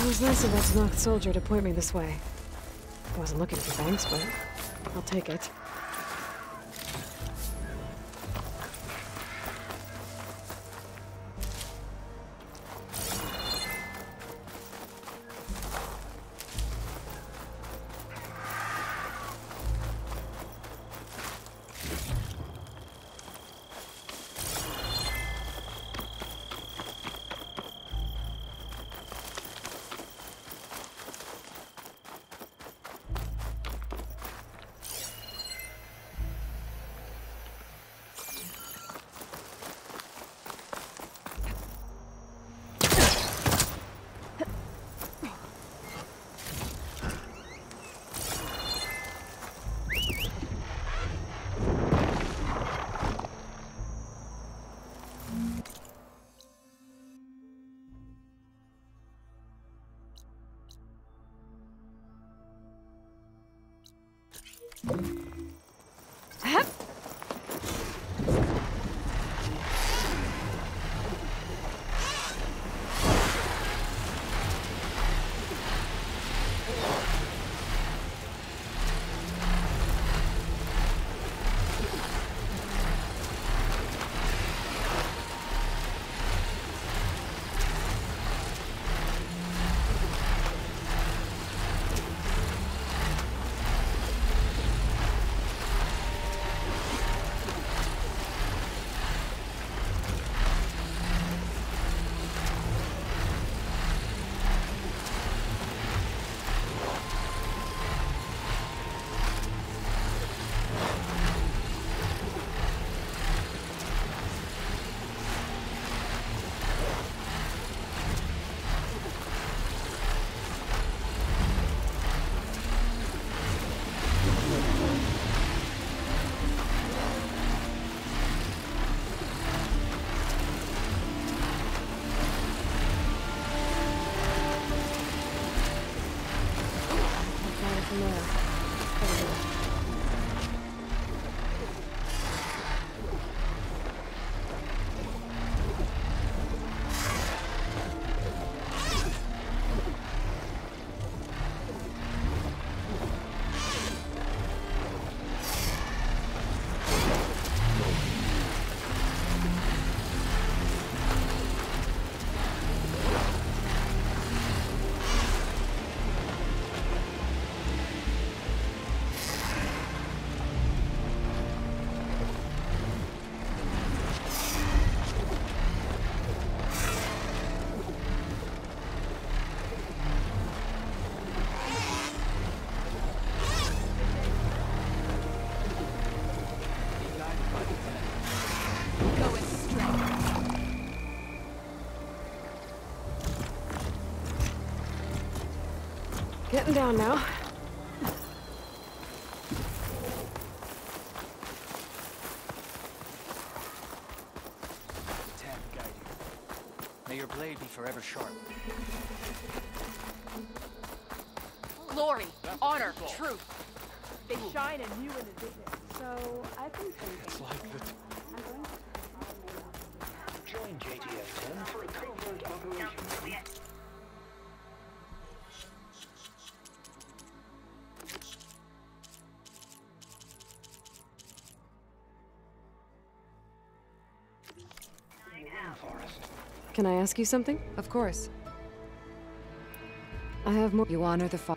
It was nice of that Tenakth soldier to point me this way. I wasn't looking for thanks, but I'll take it. Getting down now. Ten guide you. May your blade be forever sharp. Glory, honor, truth. They shine in you and the business. So I've been thinking. It's like that. Join JTF-10 for a covert operation. forest. Can I ask you something? Of course. I have more. You honor the fa-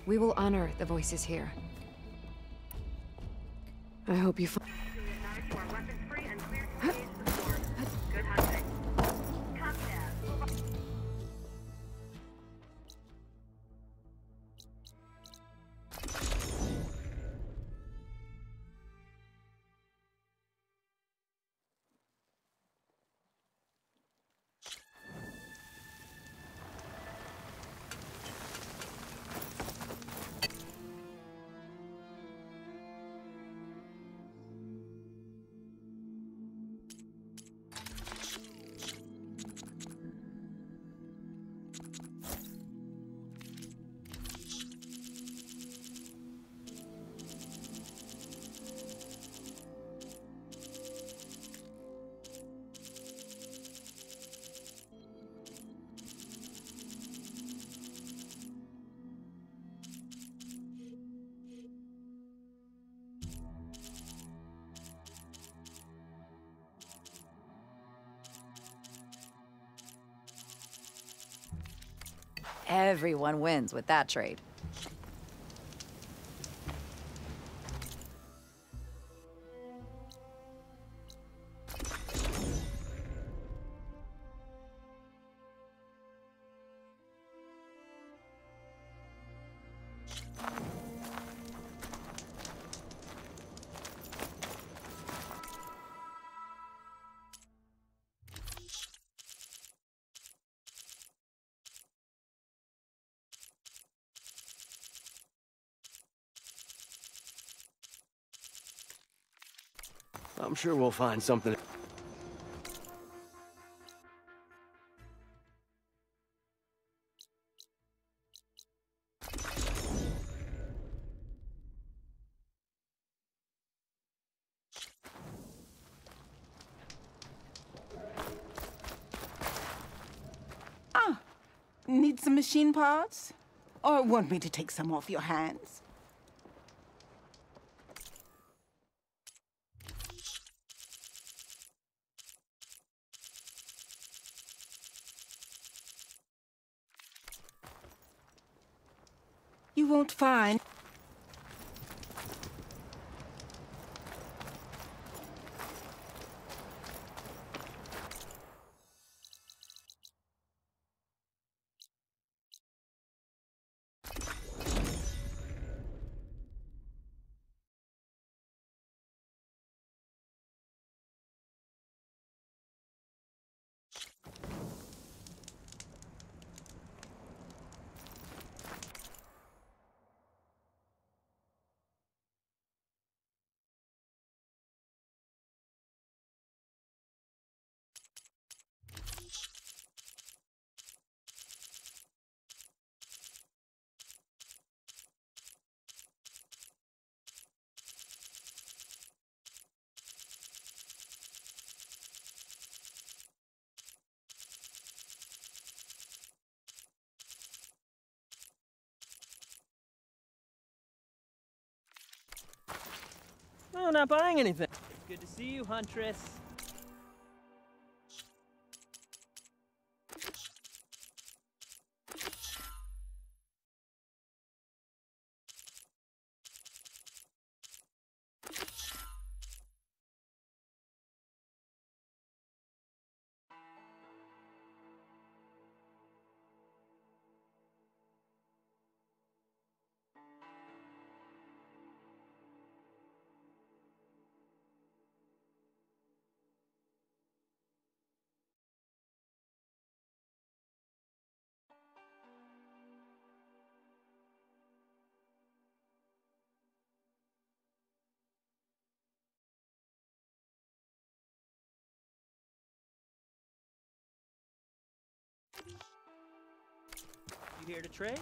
We will honor the voices here. I hope you find. Everyone wins with that trade. I'm sure we'll find something. Need some machine parts? Or want me to take some off your hands? You won't find... No, not buying anything. It's good to see you, Huntress. You here to trade?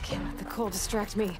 Can't let the cold distract me.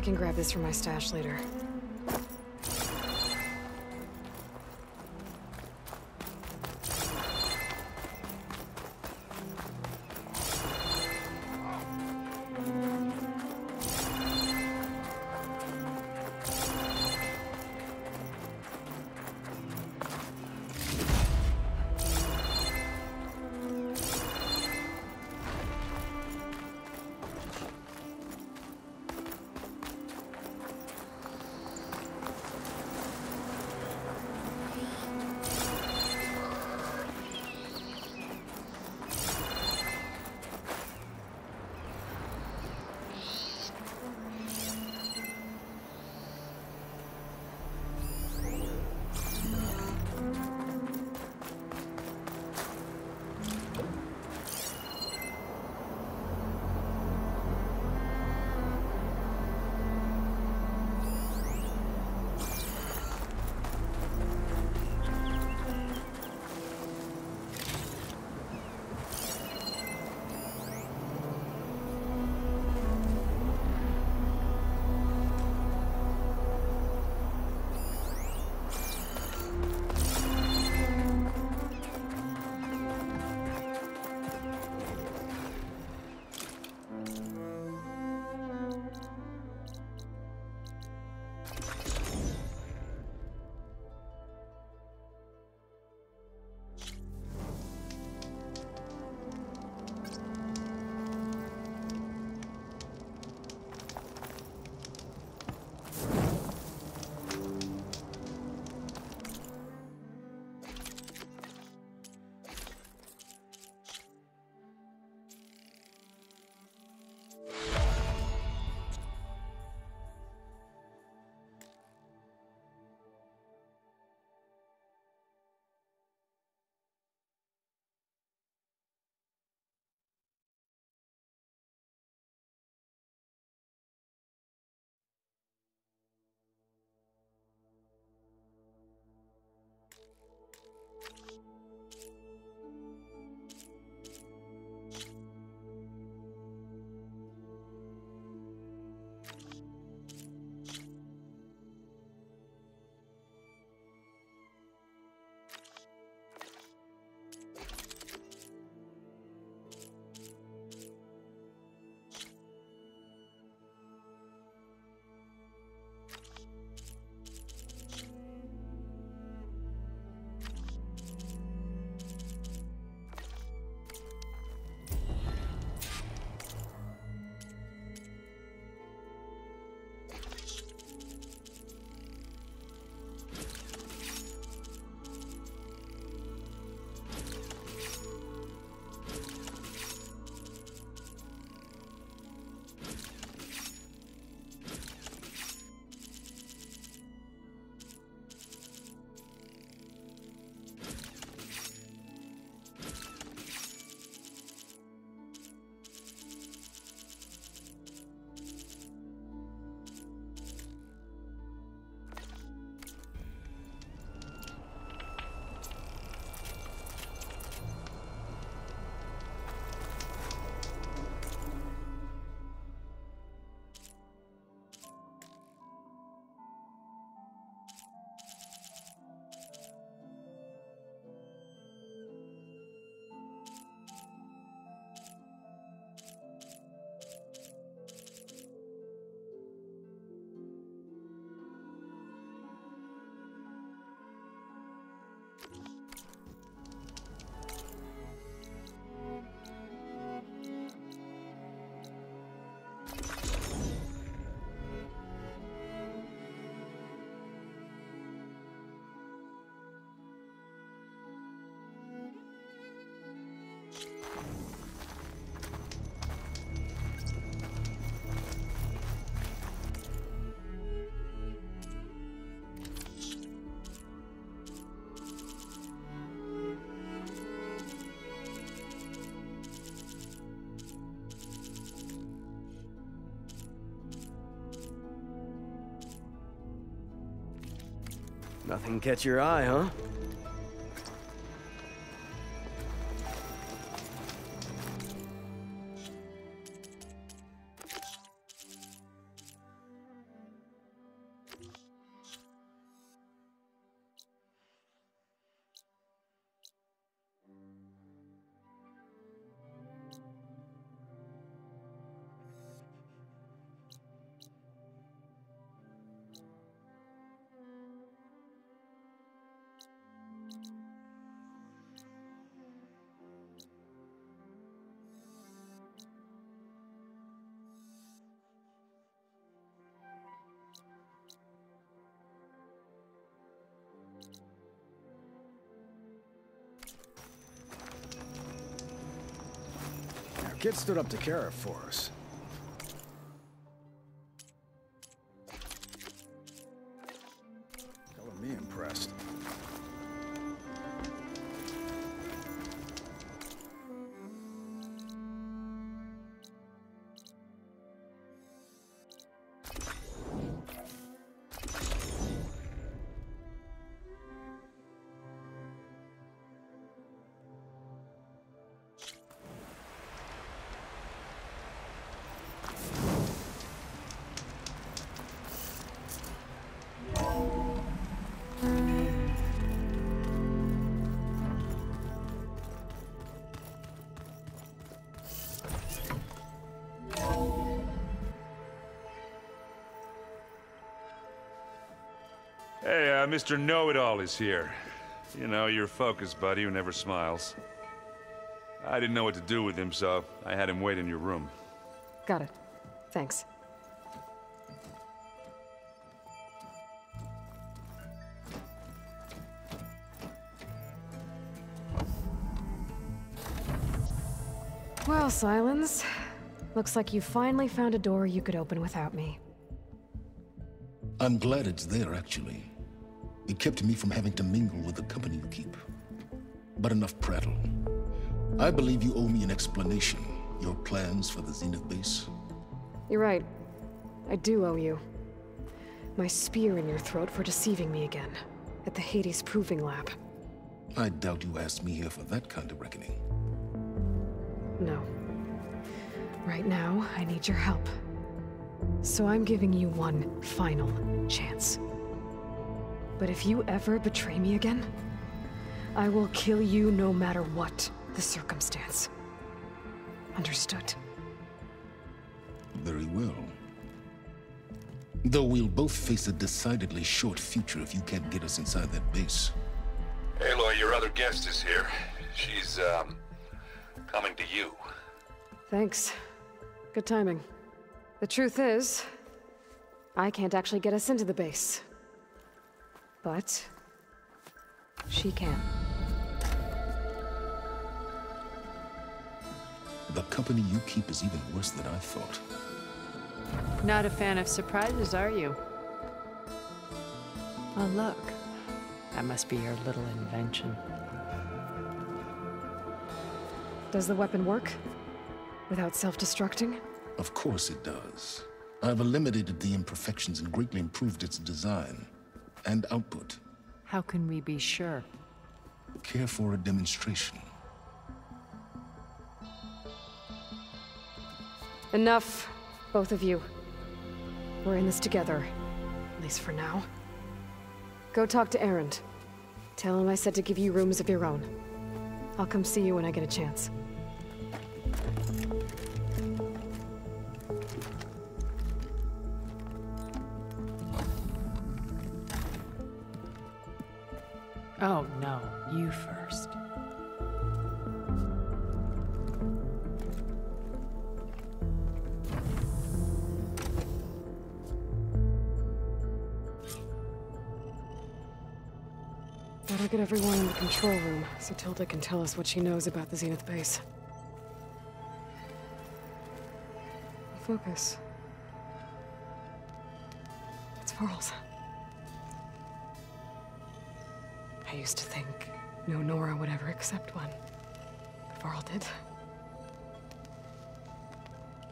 can grab this from my stash later. Nothing catch your eye, huh? kid stood up to Kara for us. Color me impressed. Hey, Mr. Know-It-All is here. You know, your focus buddy who never smiles. I didn't know what to do with him, so I had him wait in your room. Got it. Thanks. Well, Sylens. Looks like you finally found a door you could open without me. I'm glad it's there, actually. It kept me from having to mingle with the company you keep. But enough prattle. I believe you owe me an explanation. Your plans for the Zenith base? You're right. I do owe you. My spear in your throat for deceiving me again. At the Hades Proving Lab. I doubt you asked me here for that kind of reckoning. No. Right now, I need your help. So I'm giving you one final chance. But if you ever betray me again, I will kill you no matter what the circumstance. Understood? Very well. Though we'll both face a decidedly short future if you can't get us inside that base. Aloy, your other guest is here. She's, coming to you. Thanks. Good timing. The truth is, I can't actually get us into the base. But she can. The company you keep is even worse than I thought. Not a fan of surprises, are you? Oh, look. That must be your little invention. Does the weapon work? Without self-destructing? Of course it does. I've eliminated the imperfections and greatly improved its design and output. How can we be sure? Care for a demonstration? Enough, both of you. We're in this together, at least for now. Go talk to Erend. Tell him I said to give you rooms of your own. I'll come see you when I get a chance. Oh no, you first. Better get everyone in the control room so Tilda can tell us what she knows about the Zenith base. Focus. It's Varl's. I used to think no Nora would ever accept one. But Varl did.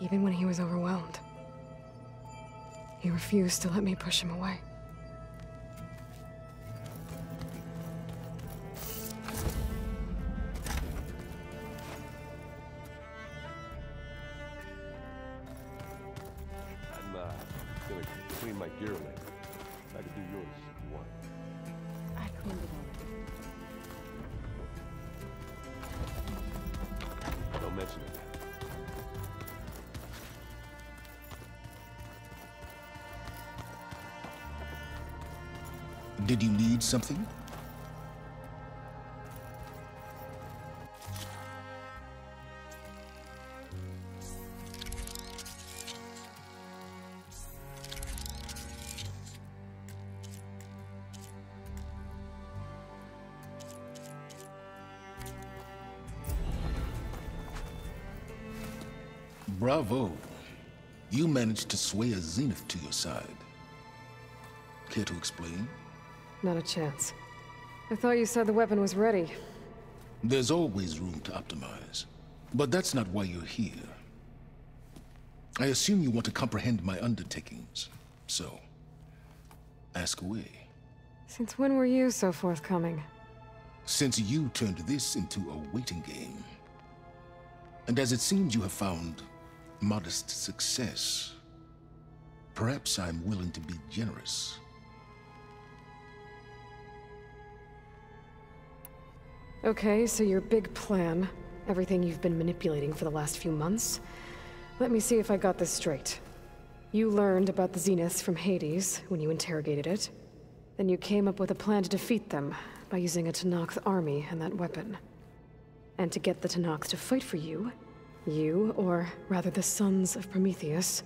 Even when he was overwhelmed. He refused to let me push him away. I'm gonna clean my gear later. I can do yours if you want. I cleaned it already. Don't mention it. Did you need something? Bravo. You managed to sway a Zenith to your side. Care to explain? Not a chance. I thought you said the weapon was ready. There's always room to optimize. But that's not why you're here. I assume you want to comprehend my undertakings. So, ask away. Since when were you so forthcoming? Since you turned this into a waiting game. And as it seems you have found modest success, perhaps I'm willing to be generous. Okay, so your big plan, everything you've been manipulating for the last few months. Let me see if I got this straight. You learned about the Zeniths from Hades when you interrogated it. Then you came up with a plan to defeat them by using a Tenakth army and that weapon. And to get the Tenakth to fight for you, or rather the Sons of Prometheus,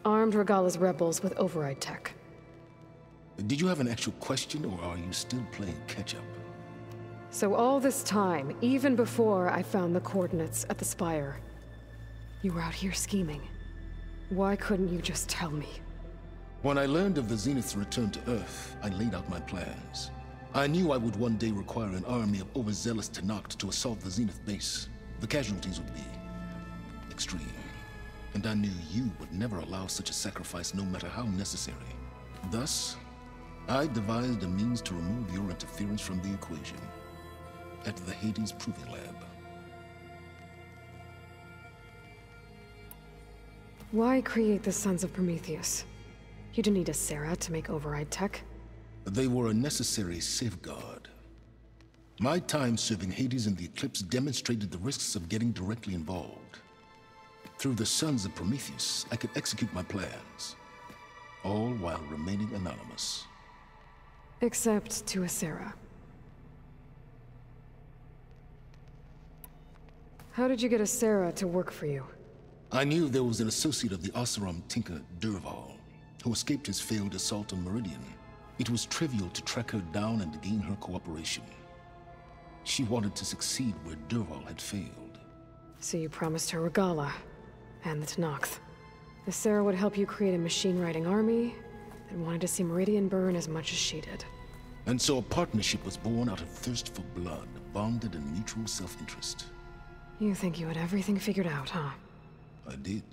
armed Regalla's rebels with override tech. Did you have an actual question, or are you still playing catch-up? So all this time, even before I found the coordinates at the Spire, you were out here scheming. Why couldn't you just tell me? When I learned of the Zenith's return to Earth, I laid out my plans. I knew I would one day require an army of overzealous Tenakth to assault the Zenith base. The casualties would be extreme. And I knew you would never allow such a sacrifice, no matter how necessary. Thus, I devised a means to remove your interference from the equation at the Hades Proving Lab. Why create the Sons of Prometheus? You didn't need a Sarah to make override tech. They were a necessary safeguard. My time serving Hades in the Eclipse demonstrated the risks of getting directly involved. Through the Sons of Prometheus, I could execute my plans, all while remaining anonymous. Except to a Sarah. How did you get a Sarah to work for you? I knew there was an associate of the Oseram tinker, Dervahl, who escaped his failed assault on Meridian. It was trivial to track her down and gain her cooperation. She wanted to succeed where Dervahl had failed. So you promised her Regalla, and the Tenakth. The Sarah would help you create a machine-riding army that wanted to see Meridian burn as much as she did. And so a partnership was born out of thirst for blood, bonded in mutual self-interest. You think you had everything figured out, huh? I did.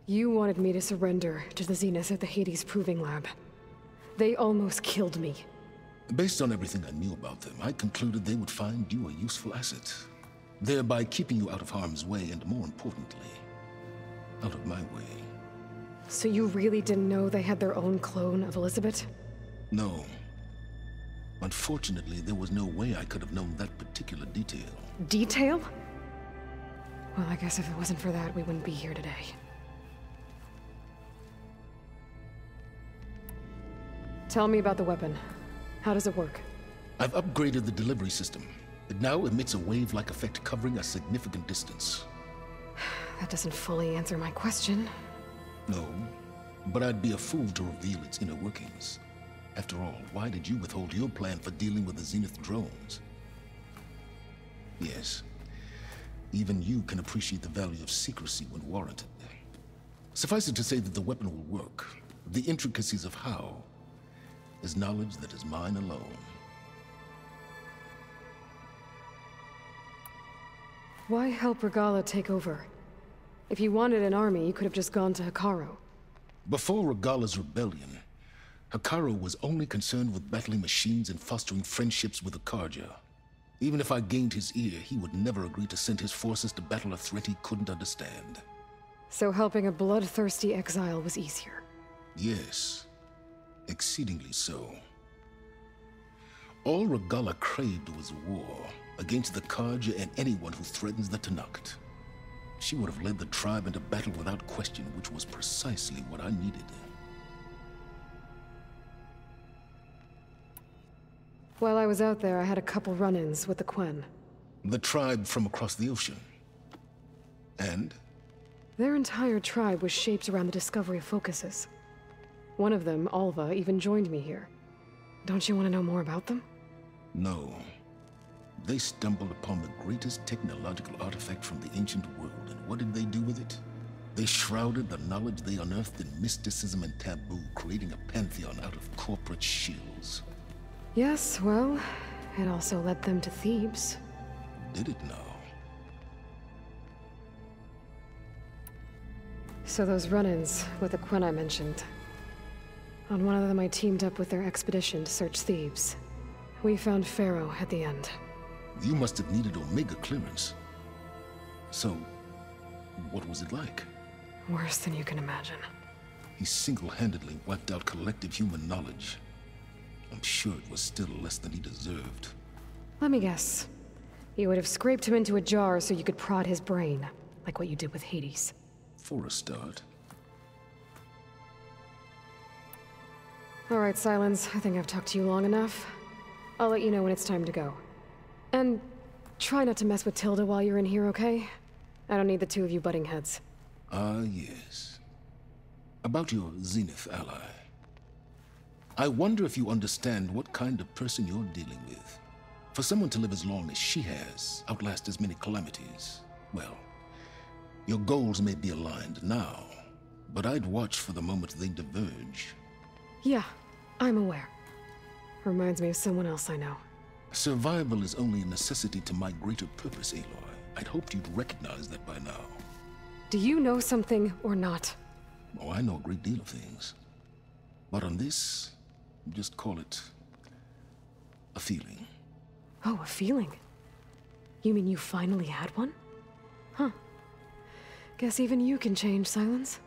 You wanted me to surrender to the Zenith at the Hades Proving Lab. They almost killed me. Based on everything I knew about them, I concluded they would find you a useful asset, thereby keeping you out of harm's way and, more importantly, out of my way. So you really didn't know they had their own clone of Elizabeth? No. Unfortunately, there was no way I could have known that particular detail. Detail? Well, I guess if it wasn't for that, we wouldn't be here today. Tell me about the weapon. How does it work? I've upgraded the delivery system. It now emits a wave-like effect covering a significant distance. That doesn't fully answer my question. No, but I'd be a fool to reveal its inner workings. After all, why did you withhold your plan for dealing with the Zenith drones? Yes, even you can appreciate the value of secrecy when warranted. Suffice it to say that the weapon will work. The intricacies of how is knowledge that is mine alone. Why help Regalla take over? If you wanted an army, you could have just gone to Hekarro. Before Regalla's rebellion, Hekarro was only concerned with battling machines and fostering friendships with the Carja. Even if I gained his ear, he would never agree to send his forces to battle a threat he couldn't understand. So helping a bloodthirsty exile was easier? Yes. Exceedingly so. All Regalla craved was war against the Carja and anyone who threatens the Tenakth. She would have led the tribe into battle without question, which was precisely what I needed. While I was out there, I had a couple run-ins with the Quen. The tribe from across the ocean. And? Their entire tribe was shaped around the discovery of focuses. One of them, Alva, even joined me here. Don't you want to know more about them? No. They stumbled upon the greatest technological artifact from the ancient world, and what did they do with it? They shrouded the knowledge they unearthed in mysticism and taboo, creating a pantheon out of corporate shills. Yes, well, it also led them to Thebes. Did it now? So those run-ins with the Quen I mentioned. On one of them I teamed up with their expedition to search Thebes. We found Pharaoh at the end. You must have needed Omega clearance. So, what was it like? Worse than you can imagine. He single-handedly wiped out collective human knowledge. I'm sure it was still less than he deserved. Let me guess. You would have scraped him into a jar so you could prod his brain, like what you did with Hades. For a start. All right, Silence. I think I've talked to you long enough. I'll let you know when it's time to go. And try not to mess with Tilda while you're in here, okay? I don't need the two of you butting heads. Ah, yes. About your Zenith ally. I wonder if you understand what kind of person you're dealing with. For someone to live as long as she has, outlast as many calamities, well, your goals may be aligned now, but I'd watch for the moment they diverge. Yeah, I'm aware. Reminds me of someone else I know. Survival is only a necessity to my greater purpose, Aloy. I'd hoped you'd recognize that by now. Do you know something or not? Oh, I know a great deal of things. But on this, just call it a feeling. Oh, a feeling? You mean you finally had one? Huh. Guess even you can change, Silence.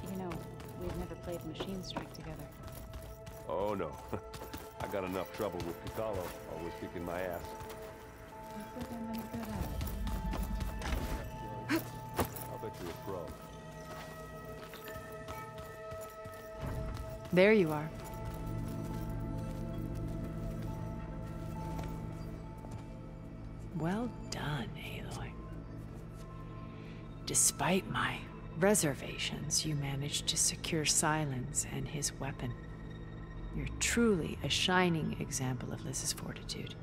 You know, we've never played Machine Strike together. Oh no. I got enough trouble with Piccolo, always kicking my ass. I think I'm any good at it. I'll bet you're a pro. There you are. Well done, Aloy. Despite my reservations, you managed to secure Silence and his weapon. You're truly a shining example of Liz's fortitude.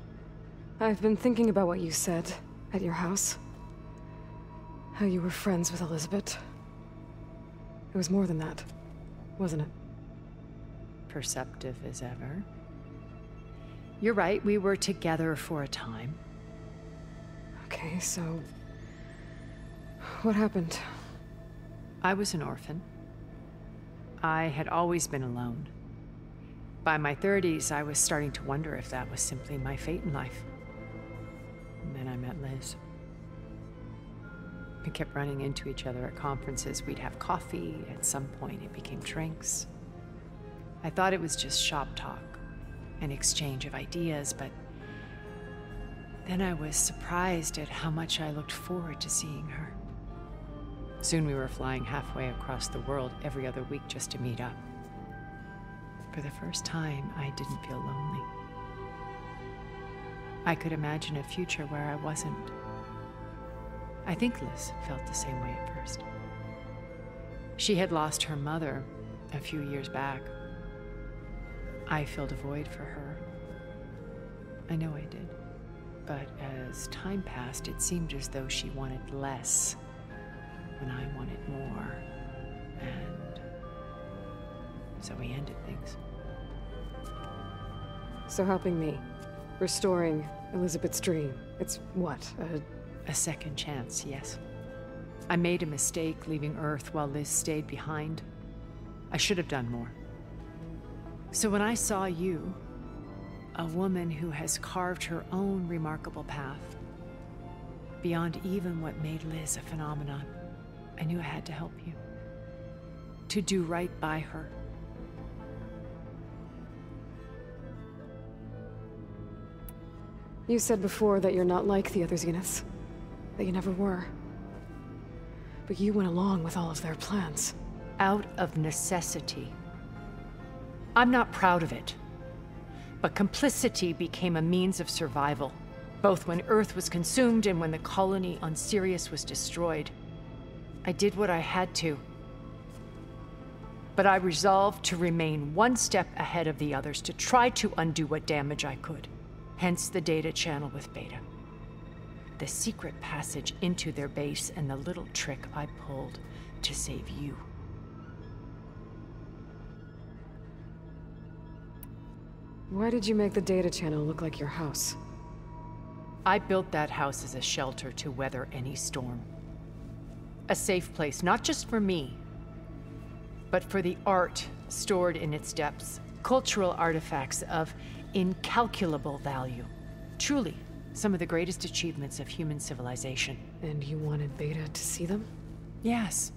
I've been thinking about what you said at your house. How you were friends with Elizabeth. It was more than that, wasn't it? Perceptive as ever. You're right, we were together for a time. Okay, so... what happened? I was an orphan. I had always been alone. By my 30s, I was starting to wonder if that was simply my fate in life. And then I met Liz. We kept running into each other at conferences. We'd have coffee. At some point, it became drinks. I thought it was just shop talk, an exchange of ideas, but then I was surprised at how much I looked forward to seeing her. Soon we were flying halfway across the world every other week just to meet up. For the first time, I didn't feel lonely. I could imagine a future where I wasn't. I think Liz felt the same way at first. She had lost her mother a few years back. I filled a void for her. I know I did. But as time passed, it seemed as though she wanted less when I wanted more. And so we ended things. So helping me, restoring Elizabeth's dream, it's what, a second chance, yes. I made a mistake leaving Earth while Liz stayed behind. I should have done more. So when I saw you, a woman who has carved her own remarkable path, beyond even what made Liz a phenomenon, I knew I had to help you. To do right by her. You said before that you're not like the other Zeniths. That you never were. But you went along with all of their plans. Out of necessity. I'm not proud of it. But complicity became a means of survival, both when Earth was consumed and when the colony on Sirius was destroyed. I did what I had to. But I resolved to remain one step ahead of the others to try to undo what damage I could. Hence the data channel with Beta. The secret passage into their base and the little trick I pulled to save you. Why did you make the data channel look like your house? I built that house as a shelter to weather any storm. A safe place, not just for me, but for the art stored in its depths. Cultural artifacts of incalculable value. Truly, some of the greatest achievements of human civilization. And you wanted Beta to see them? Yes.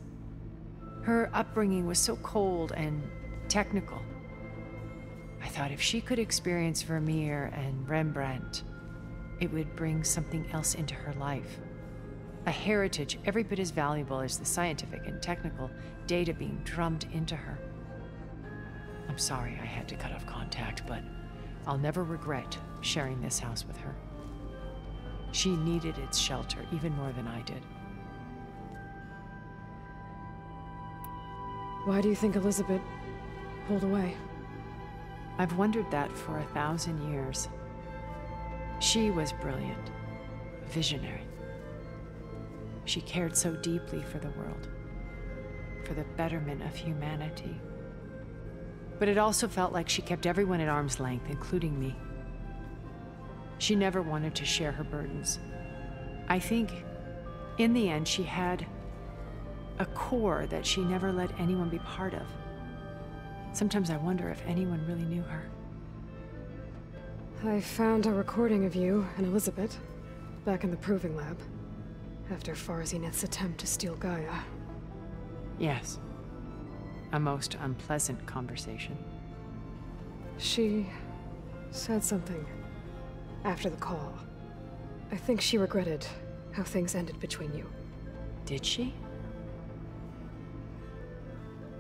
Her upbringing was so cold and technical. I thought if she could experience Vermeer and Rembrandt, it would bring something else into her life. A heritage every bit as valuable as the scientific and technical data being drummed into her. I'm sorry I had to cut off contact, but I'll never regret sharing this house with her. She needed its shelter even more than I did. Why do you think Elizabeth pulled away? I've wondered that for 1,000 years. She was brilliant, visionary. She cared so deeply for the world, for the betterment of humanity. But it also felt like she kept everyone at arm's length, including me. She never wanted to share her burdens. I think, in the end, she had a core that she never let anyone be part of. Sometimes I wonder if anyone really knew her. I found a recording of you and Elizabeth back in the Proving Lab after Farzineth's attempt to steal Gaia. Yes. A most unpleasant conversation. She said something after the call. I think she regretted how things ended between you. Did she?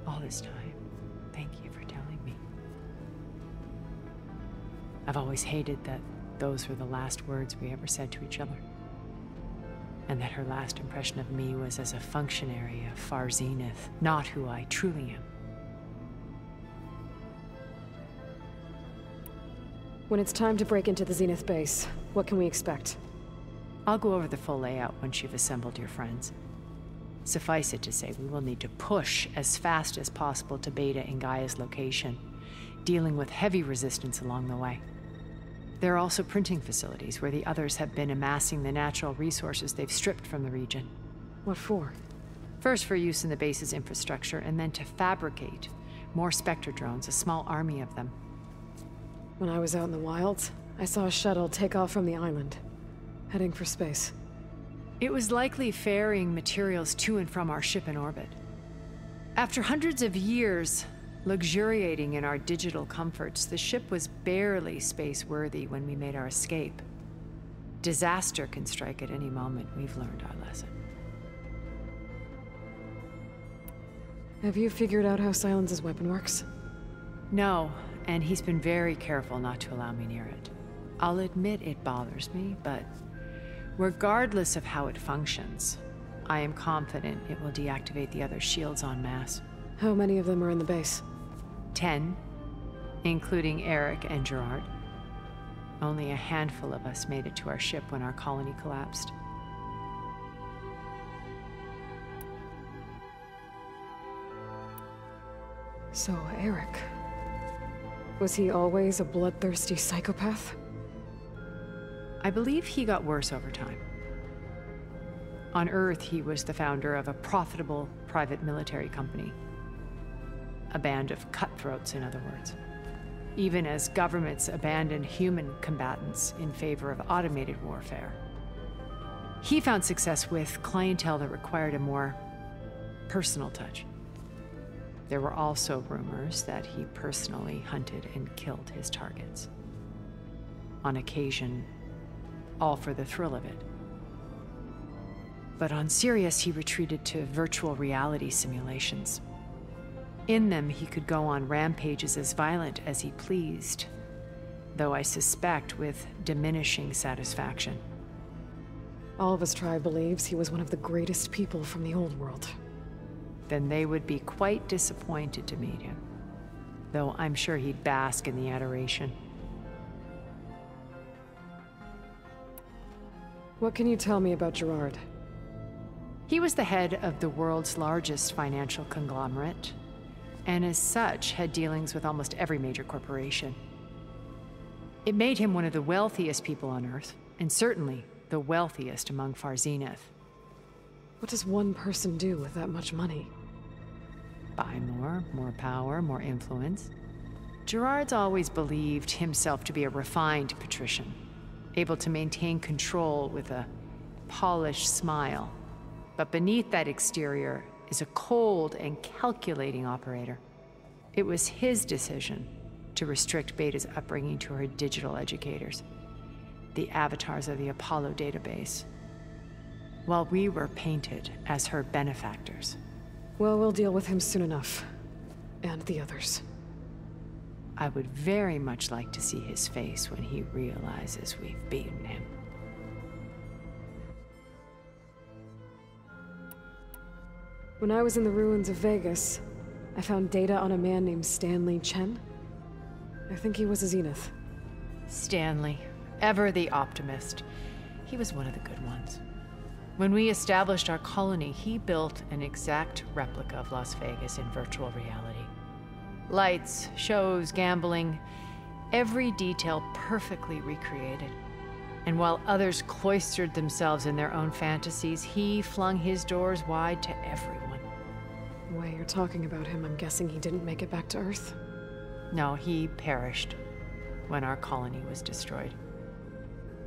All this time, thank you for telling me. I've always hated that those were the last words we ever said to each other. And that her last impression of me was as a functionary of Far Zenith, not who I truly am. When it's time to break into the Zenith base, what can we expect? I'll go over the full layout once you've assembled your friends. Suffice it to say, we will need to push as fast as possible to Beta and Gaia's location, dealing with heavy resistance along the way. There are also printing facilities where the others have been amassing the natural resources they've stripped from the region. What for? First for use in the base's infrastructure, and then to fabricate more Spectre drones, a small army of them. When I was out in the wilds, I saw a shuttle take off from the island, heading for space. It was likely ferrying materials to and from our ship in orbit. After hundreds of years luxuriating in our digital comforts, the ship was barely space-worthy when we made our escape. Disaster can strike at any moment. We've learned our lesson. Have you figured out how Silence's weapon works? No, and he's been very careful not to allow me near it. I'll admit it bothers me, but regardless of how it functions, I am confident it will deactivate the other shields en masse. How many of them are in the base? 10, including Eric and Gerard. Only a handful of us made it to our ship when our colony collapsed. So, Eric. Was he always a bloodthirsty psychopath? I believe he got worse over time. On Earth, he was the founder of a profitable private military company. A band of cutthroats, in other words. Even as governments abandoned human combatants in favor of automated warfare. He found success with clientele that required a more personal touch. There were also rumors that he personally hunted and killed his targets. On occasion, all for the thrill of it. But on Sirius, he retreated to virtual reality simulations. In them, he could go on rampages as violent as he pleased, though I suspect with diminishing satisfaction. All of his tribe believes he was one of the greatest people from the old world. then they would be quite disappointed to meet him. Though I'm sure he'd bask in the adoration. What can you tell me about Gerard? He was the head of the world's largest financial conglomerate, and as such had dealings with almost every major corporation. It made him one of the wealthiest people on Earth, and certainly the wealthiest among Far Zenith. What does one person do with that much money? Buy more power, more influence. Gerard's always believed himself to be a refined patrician, able to maintain control with a polished smile. But beneath that exterior is a cold and calculating operator. It was his decision to restrict Beta's upbringing to her digital educators, the avatars of the Apollo database, while we were painted as her benefactors. Well, we'll deal with him soon enough. And the others. I would very much like to see his face when he realizes we've beaten him. When I was in the ruins of Vegas, I found data on a man named Stanley Chen. I think he was a Zenith. Stanley, ever the optimist. He was one of the good ones. When we established our colony, he built an exact replica of Las Vegas in virtual reality. Lights, shows, gambling, every detail perfectly recreated. And while others cloistered themselves in their own fantasies, he flung his doors wide to everyone. The way you're talking about him, I'm guessing he didn't make it back to Earth? No, he perished when our colony was destroyed.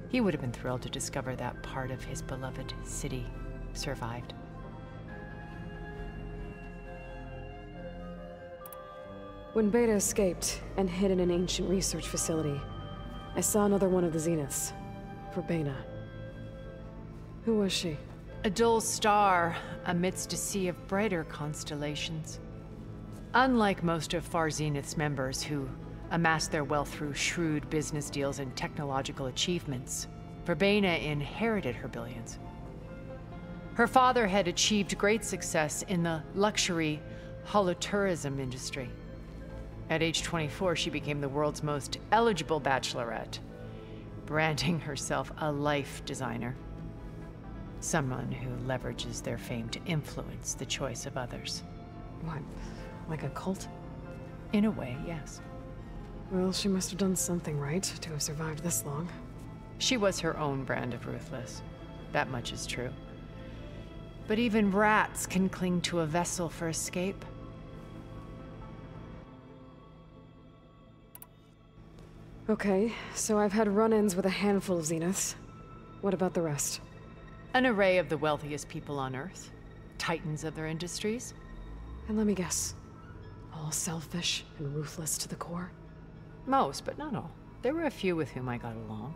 He would have been thrilled to discover that part of his beloved city survived. When Beta escaped and hid in an ancient research facility, I saw another one of the Zeniths, Verbena. Who was she? A dull star amidst a sea of brighter constellations. Unlike most of Far Zenith's members who amassed their wealth through shrewd business deals and technological achievements, Verbena inherited her billions. Her father had achieved great success in the luxury holotourism industry. At age 24, she became the world's most eligible bachelorette, branding herself a life designer. Someone who leverages their fame to influence the choice of others. What, like a cult? In a way, yes. Well, she must have done something right to have survived this long. She was her own brand of ruthless. That much is true. But even rats can cling to a vessel for escape. Okay, so I've had run-ins with a handful of Zeniths. What about the rest? An array of the wealthiest people on Earth. Titans of their industries. And let me guess. All selfish and ruthless to the core? Most, but not all. There were a few with whom I got along.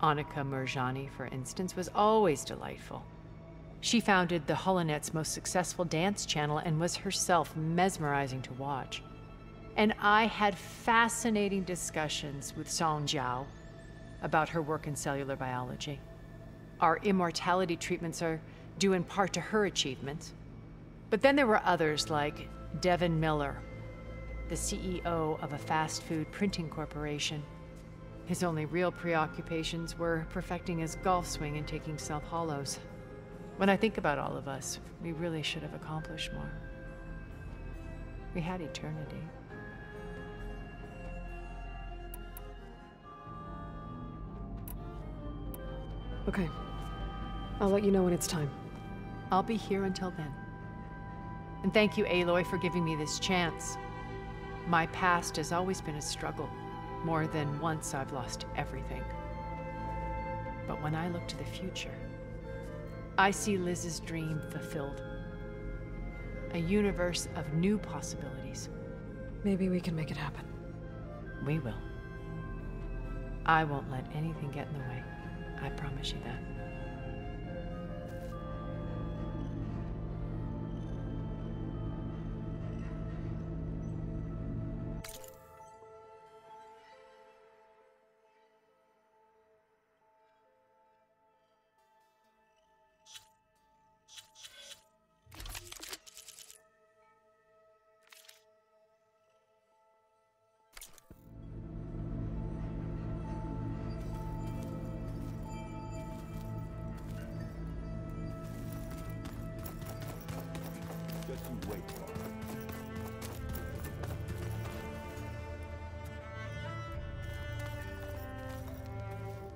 Annika Murjani, for instance, was always delightful. She founded the Holonet's most successful dance channel and was herself mesmerizing to watch. And I had fascinating discussions with Song Jiao about her work in cellular biology. Our immortality treatments are due in part to her achievements. But then there were others like Devin Miller, the CEO of a fast food printing corporation. His only real preoccupations were perfecting his golf swing and taking self-hollows. When I think about all of us, we really should have accomplished more. We had eternity. Okay. I'll let you know when it's time. I'll be here until then. And thank you, Aloy, for giving me this chance. My past has always been a struggle. More than once I've lost everything. But when I look to the future, I see Liz's dream fulfilled. A universe of new possibilities. Maybe we can make it happen. We will. I won't let anything get in the way. I promise you that.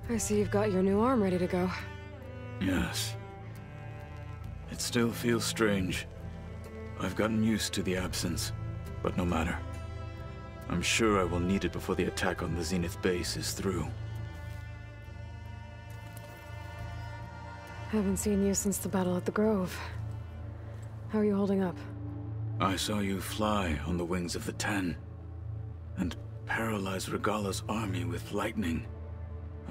I see you've got your new arm ready to go. Yes. It still feels strange. I've gotten used to the absence, but no matter. I'm sure I will need it before the attack on the Zenith base is through. Haven't seen you since the battle at the Grove. How are you holding up? I saw you fly on the wings of the Ten, and paralyze Regalla's army with lightning.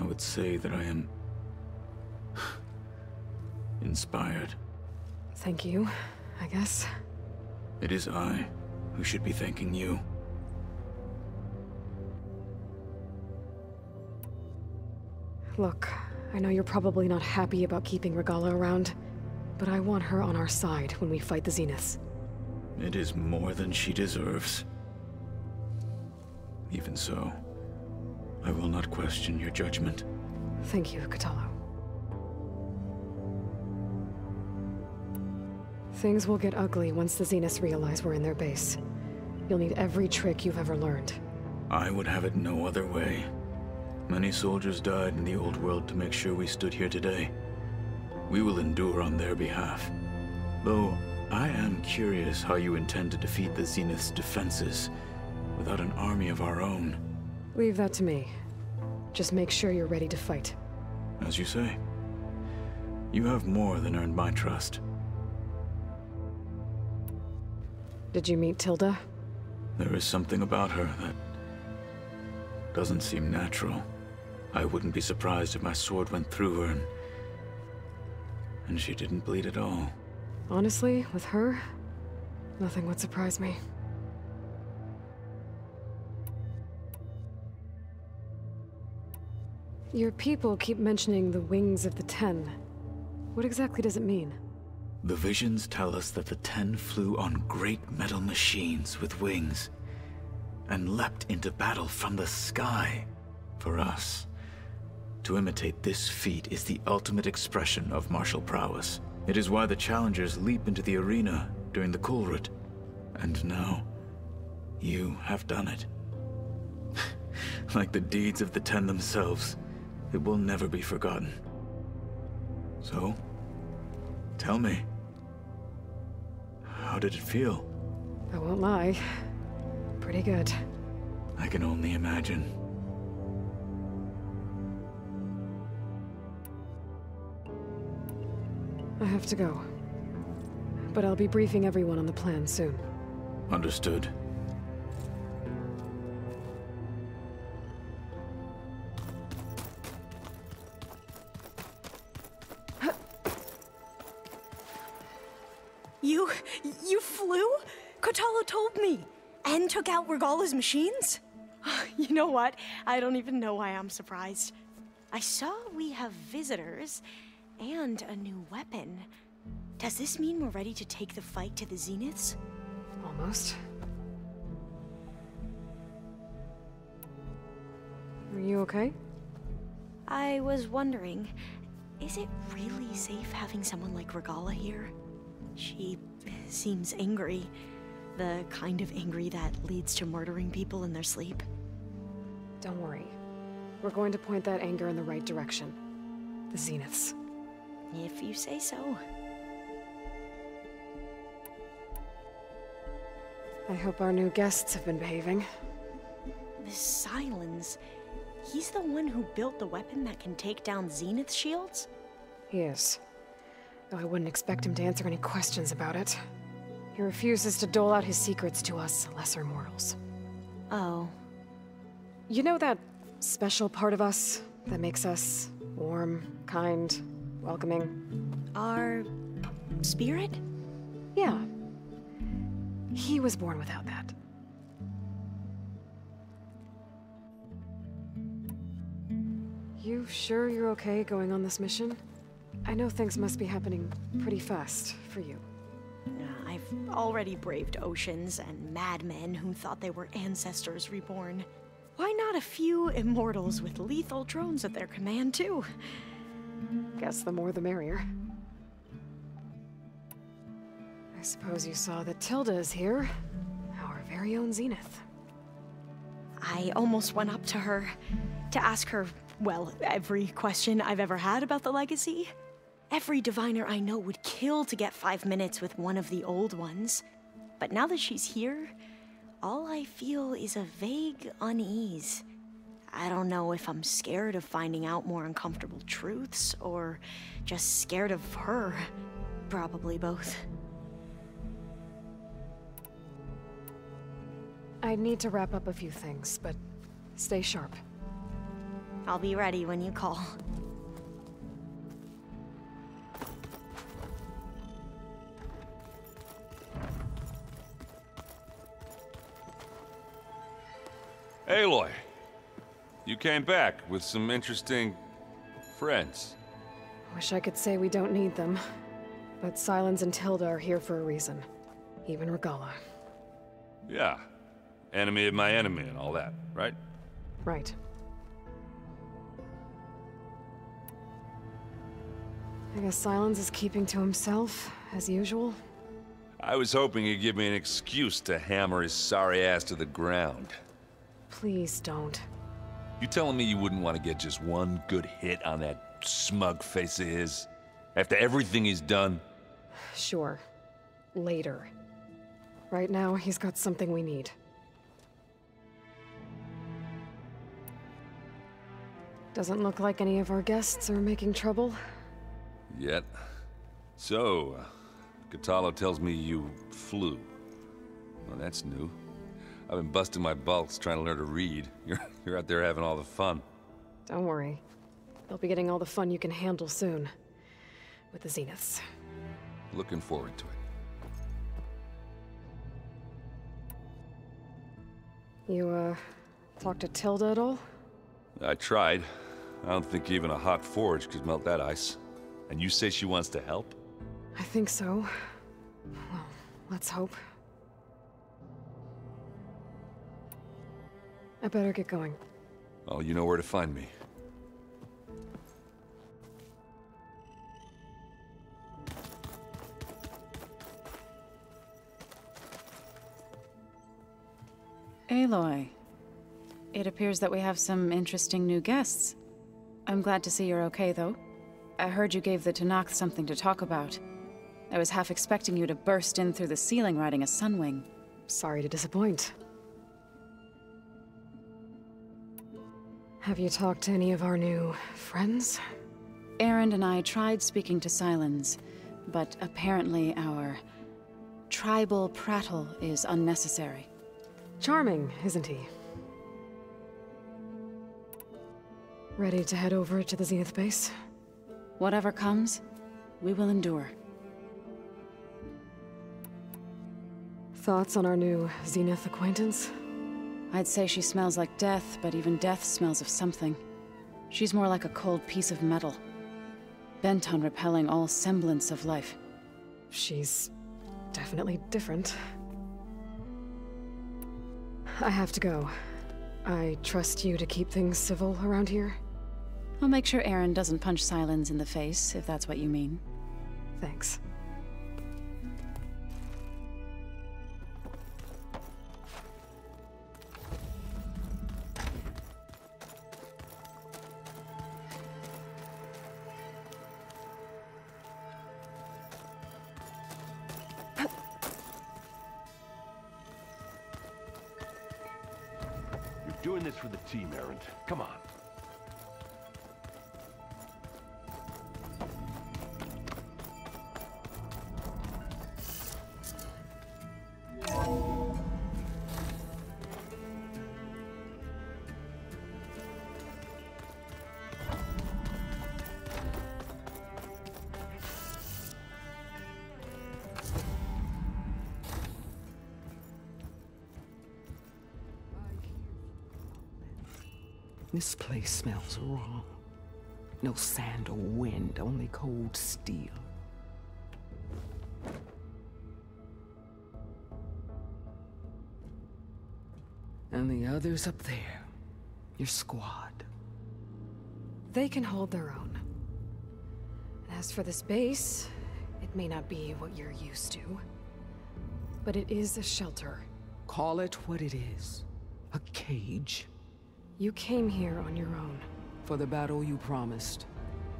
I would say that I am inspired. Thank you, I guess. It is I who should be thanking you. Look, I know you're probably not happy about keeping Regalla around, but I want her on our side when we fight the Zeniths. It is more than she deserves. Even so, I will not question your judgment. Thank you, Kotallo. Things will get ugly once the Zeniths realize we're in their base. You'll need every trick you've ever learned. I would have it no other way. Many soldiers died in the old world to make sure we stood here today. We will endure on their behalf. Though, I am curious how you intend to defeat the Zenith's defenses without an army of our own. Leave that to me. Just make sure you're ready to fight. As you say. You have more than earned my trust. Did you meet Tilda? There is something about her that doesn't seem natural. I wouldn't be surprised if my sword went through her and she didn't bleed at all. Honestly, with her, nothing would surprise me. Your people keep mentioning the wings of the Ten. What exactly does it mean? The visions tell us that the Ten flew on great metal machines with wings and leapt into battle from the sky. For us, to imitate this feat is the ultimate expression of martial prowess. It is why the challengers leap into the arena during the Kulrut. And now, you have done it. Like the deeds of the Ten themselves, it will never be forgotten. So, tell me, how did it feel? I won't lie. Pretty good. I can only imagine. I have to go. But I'll be briefing everyone on the plan soon. Understood. You flew? Kotallo told me. And took out Regalla's machines? You know what? I don't even know why I'm surprised. I saw we have visitors and a new weapon. Does this mean we're ready to take the fight to the Zeniths? Almost. Are you okay? I was wondering, is it really safe having someone like Regalla here? She seems angry. The kind of angry that leads to murdering people in their sleep. Don't worry. We're going to point that anger in the right direction. The Zeniths. If you say so. I hope our new guests have been behaving. This Sylens, he's the one who built the weapon that can take down Zenith shields? He is. Though I wouldn't expect him to answer any questions about it. He refuses to dole out his secrets to us lesser mortals. Oh. You know that special part of us that makes us warm, kind, welcoming? Our spirit? Yeah. He was born without that. You sure you're okay going on this mission? I know things must be happening pretty fast for you. I've already braved oceans and madmen who thought they were ancestors reborn. Why not a few immortals with lethal drones at their command, too? Guess the more the merrier. I suppose you saw that Tilda is here. Our very own Zenith. I almost went up to her to ask her well, every question I've ever had about the legacy. Every diviner I know would kill to get 5 minutes with one of the old ones. But now that she's here, all I feel is a vague unease. I don't know if I'm scared of finding out more uncomfortable truths, or just scared of her. Probably both. I need to wrap up a few things, but stay sharp. I'll be ready when you call. Aloy, you came back with some interesting friends. Wish I could say we don't need them, but Sylens and Tilda are here for a reason. Even Regalla. Yeah. Enemy of my enemy and all that, right? Right. I guess Sylens is keeping to himself, as usual. I was hoping he'd give me an excuse to hammer his sorry ass to the ground. Please don't. You telling me you wouldn't want to get just one good hit on that smug face of his? After everything he's done? Sure. Later. Right now, he's got something we need. Doesn't look like any of our guests are making trouble. Yet. So, Kotallo tells me you flew. Well, that's new. I've been busting my balls trying to learn to read. You're out there having all the fun. Don't worry. You'll be getting all the fun you can handle soon. With the Zeniths. Looking forward to it. You, talked to Tilda at all? I tried. I don't think even a hot forge could melt that ice. And you say she wants to help? I think so. Well, let's hope. I better get going. Well, you know where to find me. Aloy, it appears that we have some interesting new guests. I'm glad to see you're okay, though. I heard you gave the Tenakth something to talk about. I was half expecting you to burst in through the ceiling riding a Sunwing. Sorry to disappoint. Have you talked to any of our new friends? Erend and I tried speaking to Sylens, but apparently our tribal prattle is unnecessary. Charming, isn't he? Ready to head over to the Zenith base? Whatever comes, we will endure. Thoughts on our new Zenith acquaintance? I'd say she smells like death, but even death smells of something. She's more like a cold piece of metal, bent on repelling all semblance of life. She's definitely different. I have to go. I trust you to keep things civil around here? I'll make sure Erend doesn't punch Sylens in the face, if that's what you mean. Thanks. Doing this for the team, Erend. Come on. This place smells wrong. No sand or wind, only cold steel. And the others up there, your squad. They can hold their own. And as for this base, it may not be what you're used to, but it is a shelter. Call it what it is. A cage. You came here on your own. for the battle you promised.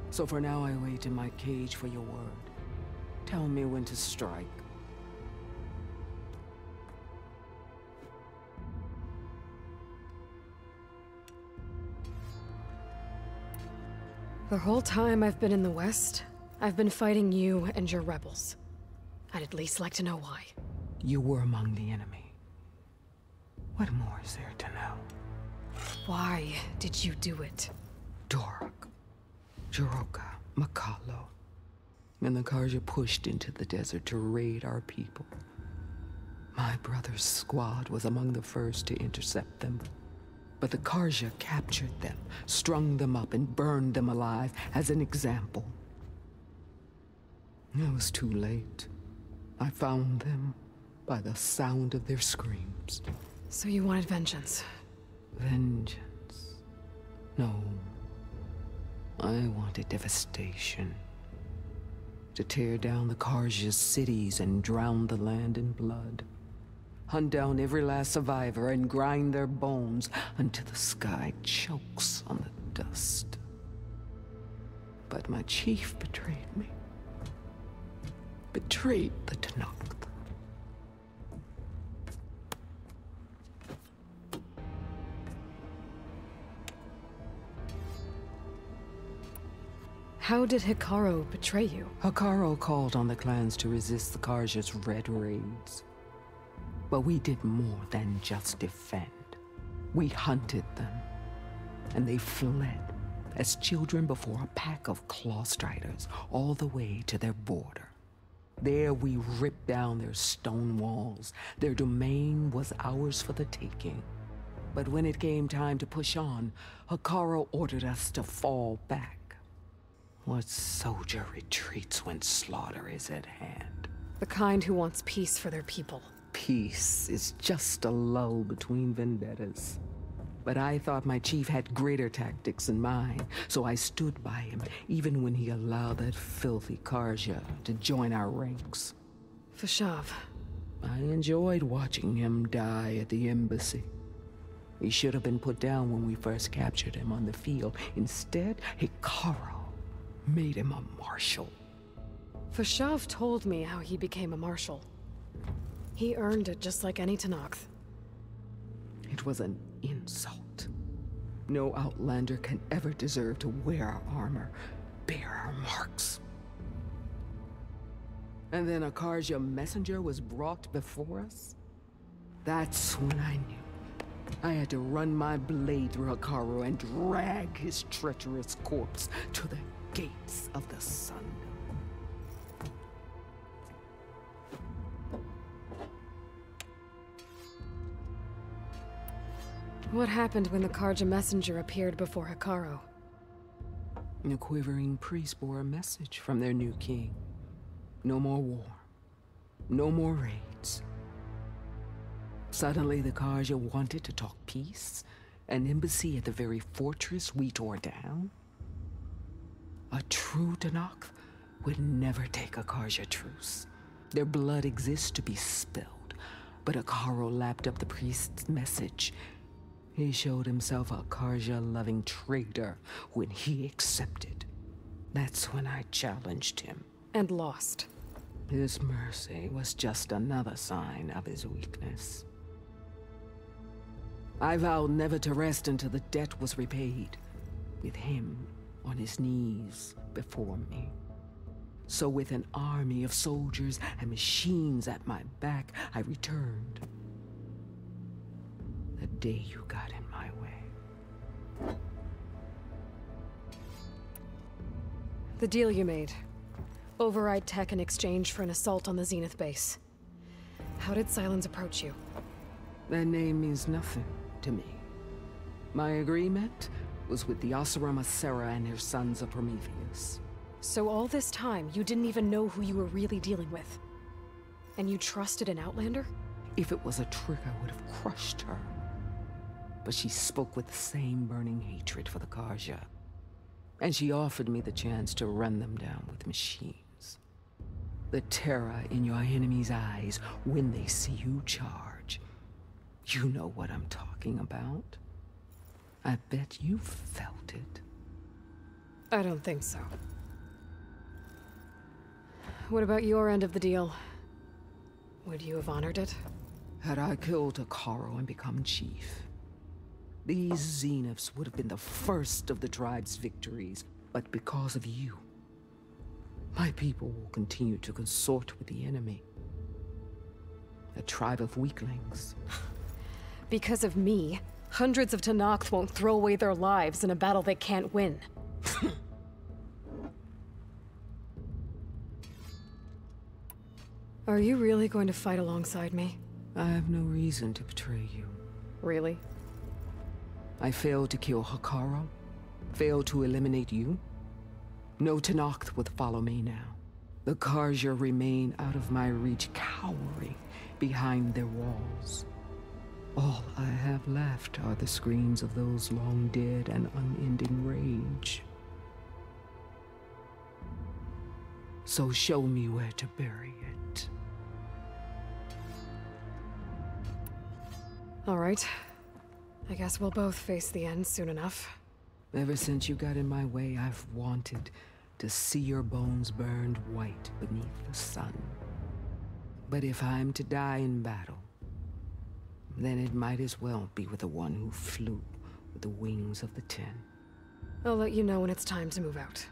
So for now, I wait in my cage for your word. Tell me when to strike. The whole time I've been in the West, I've been fighting you and your rebels. I'd at least like to know why. You were among the enemy. What more is there to know? Why did you do it? Dorok, Jiroka, Makalo, and the Carja pushed into the desert to raid our people. My brother's squad was among the first to intercept them. But the Carja captured them, strung them up, and burned them alive as an example. It was too late. I found them by the sound of their screams. So you wanted vengeance? Vengeance? No. I wanted devastation. To tear down the Carja's cities and drown the land in blood. Hunt down every last survivor and grind their bones until the sky chokes on the dust. But my chief betrayed me. Betrayed the Tenakth. How did Hekarro betray you? Hekarro called on the clans to resist the Carja's red raids. But we did more than just defend. We hunted them, and they fled as children before a pack of claw striders all the way to their border. There we ripped down their stone walls. Their domain was ours for the taking. But when it came time to push on, Hekarro ordered us to fall back. What soldier retreats when slaughter is at hand? The kind who wants peace for their people. Peace is just a lull between vendettas. But I thought my chief had greater tactics in mind, so I stood by him, even when he allowed that filthy Carja to join our ranks. Fashav. I enjoyed watching him die at the embassy. He should have been put down when we first captured him on the field. Instead, Hekarro made him a marshal. Fashav told me how he became a marshal. He earned it just like any Tenakth. It was an insult. No Outlander can ever deserve to wear our armor, bear our marks. And then a Carja messenger was brought before us? That's when I knew. I had to run my blade through Hekarro and drag his treacherous corpse to the gates of the sun. What happened when the Carja messenger appeared before Hekarro? The quivering priest bore a message from their new king. No more war. No more raids. Suddenly the Carja wanted to talk peace? An embassy at the very fortress we tore down? A true Tenakth would never take a Carja truce. Their blood exists to be spilled. But Hekarro lapped up the priest's message. He showed himself a Carja-loving traitor when he accepted. That's when I challenged him. And lost. His mercy was just another sign of his weakness. I vowed never to rest until the debt was repaid, with him on his knees before me. So with an army of soldiers and machines at my back, I returned. The day you got in my way. The deal you made. Override tech in exchange for an assault on the Zenith base. How did Sylens approach you? That name means nothing to me. My agreement was with the Oseram Asera and her sons of Prometheus. So all this time, you didn't even know who you were really dealing with? And you trusted an Outlander? If it was a trick, I would have crushed her. But she spoke with the same burning hatred for the Carja. And she offered me the chance to run them down with machines. The terror in your enemy's eyes when they see you charge. You know what I'm talking about. I bet you felt it. I don't think so. What about your end of the deal? Would you have honored it? Had I killed Hekarro and become chief, these Zeniths would have been the first of the tribe's victories. But because of you, my people will continue to consort with the enemy. A tribe of weaklings. Because of me, hundreds of Tenakth won't throw away their lives in a battle they can't win. Are you really going to fight alongside me? I have no reason to betray you. Really? I failed to kill Hekarro, failed to eliminate you. No Tenakth would follow me now. The Carja remain out of my reach, cowering behind their walls. All I have left are the screams of those long dead and unending rage. So show me where to bury it. All right. I guess we'll both face the end soon enough. Ever since you got in my way, I've wanted to see your bones burned white beneath the sun. But if I'm to die in battle, then it might as well be with the one who flew with the wings of the Ten. I'll let you know when it's time to move out.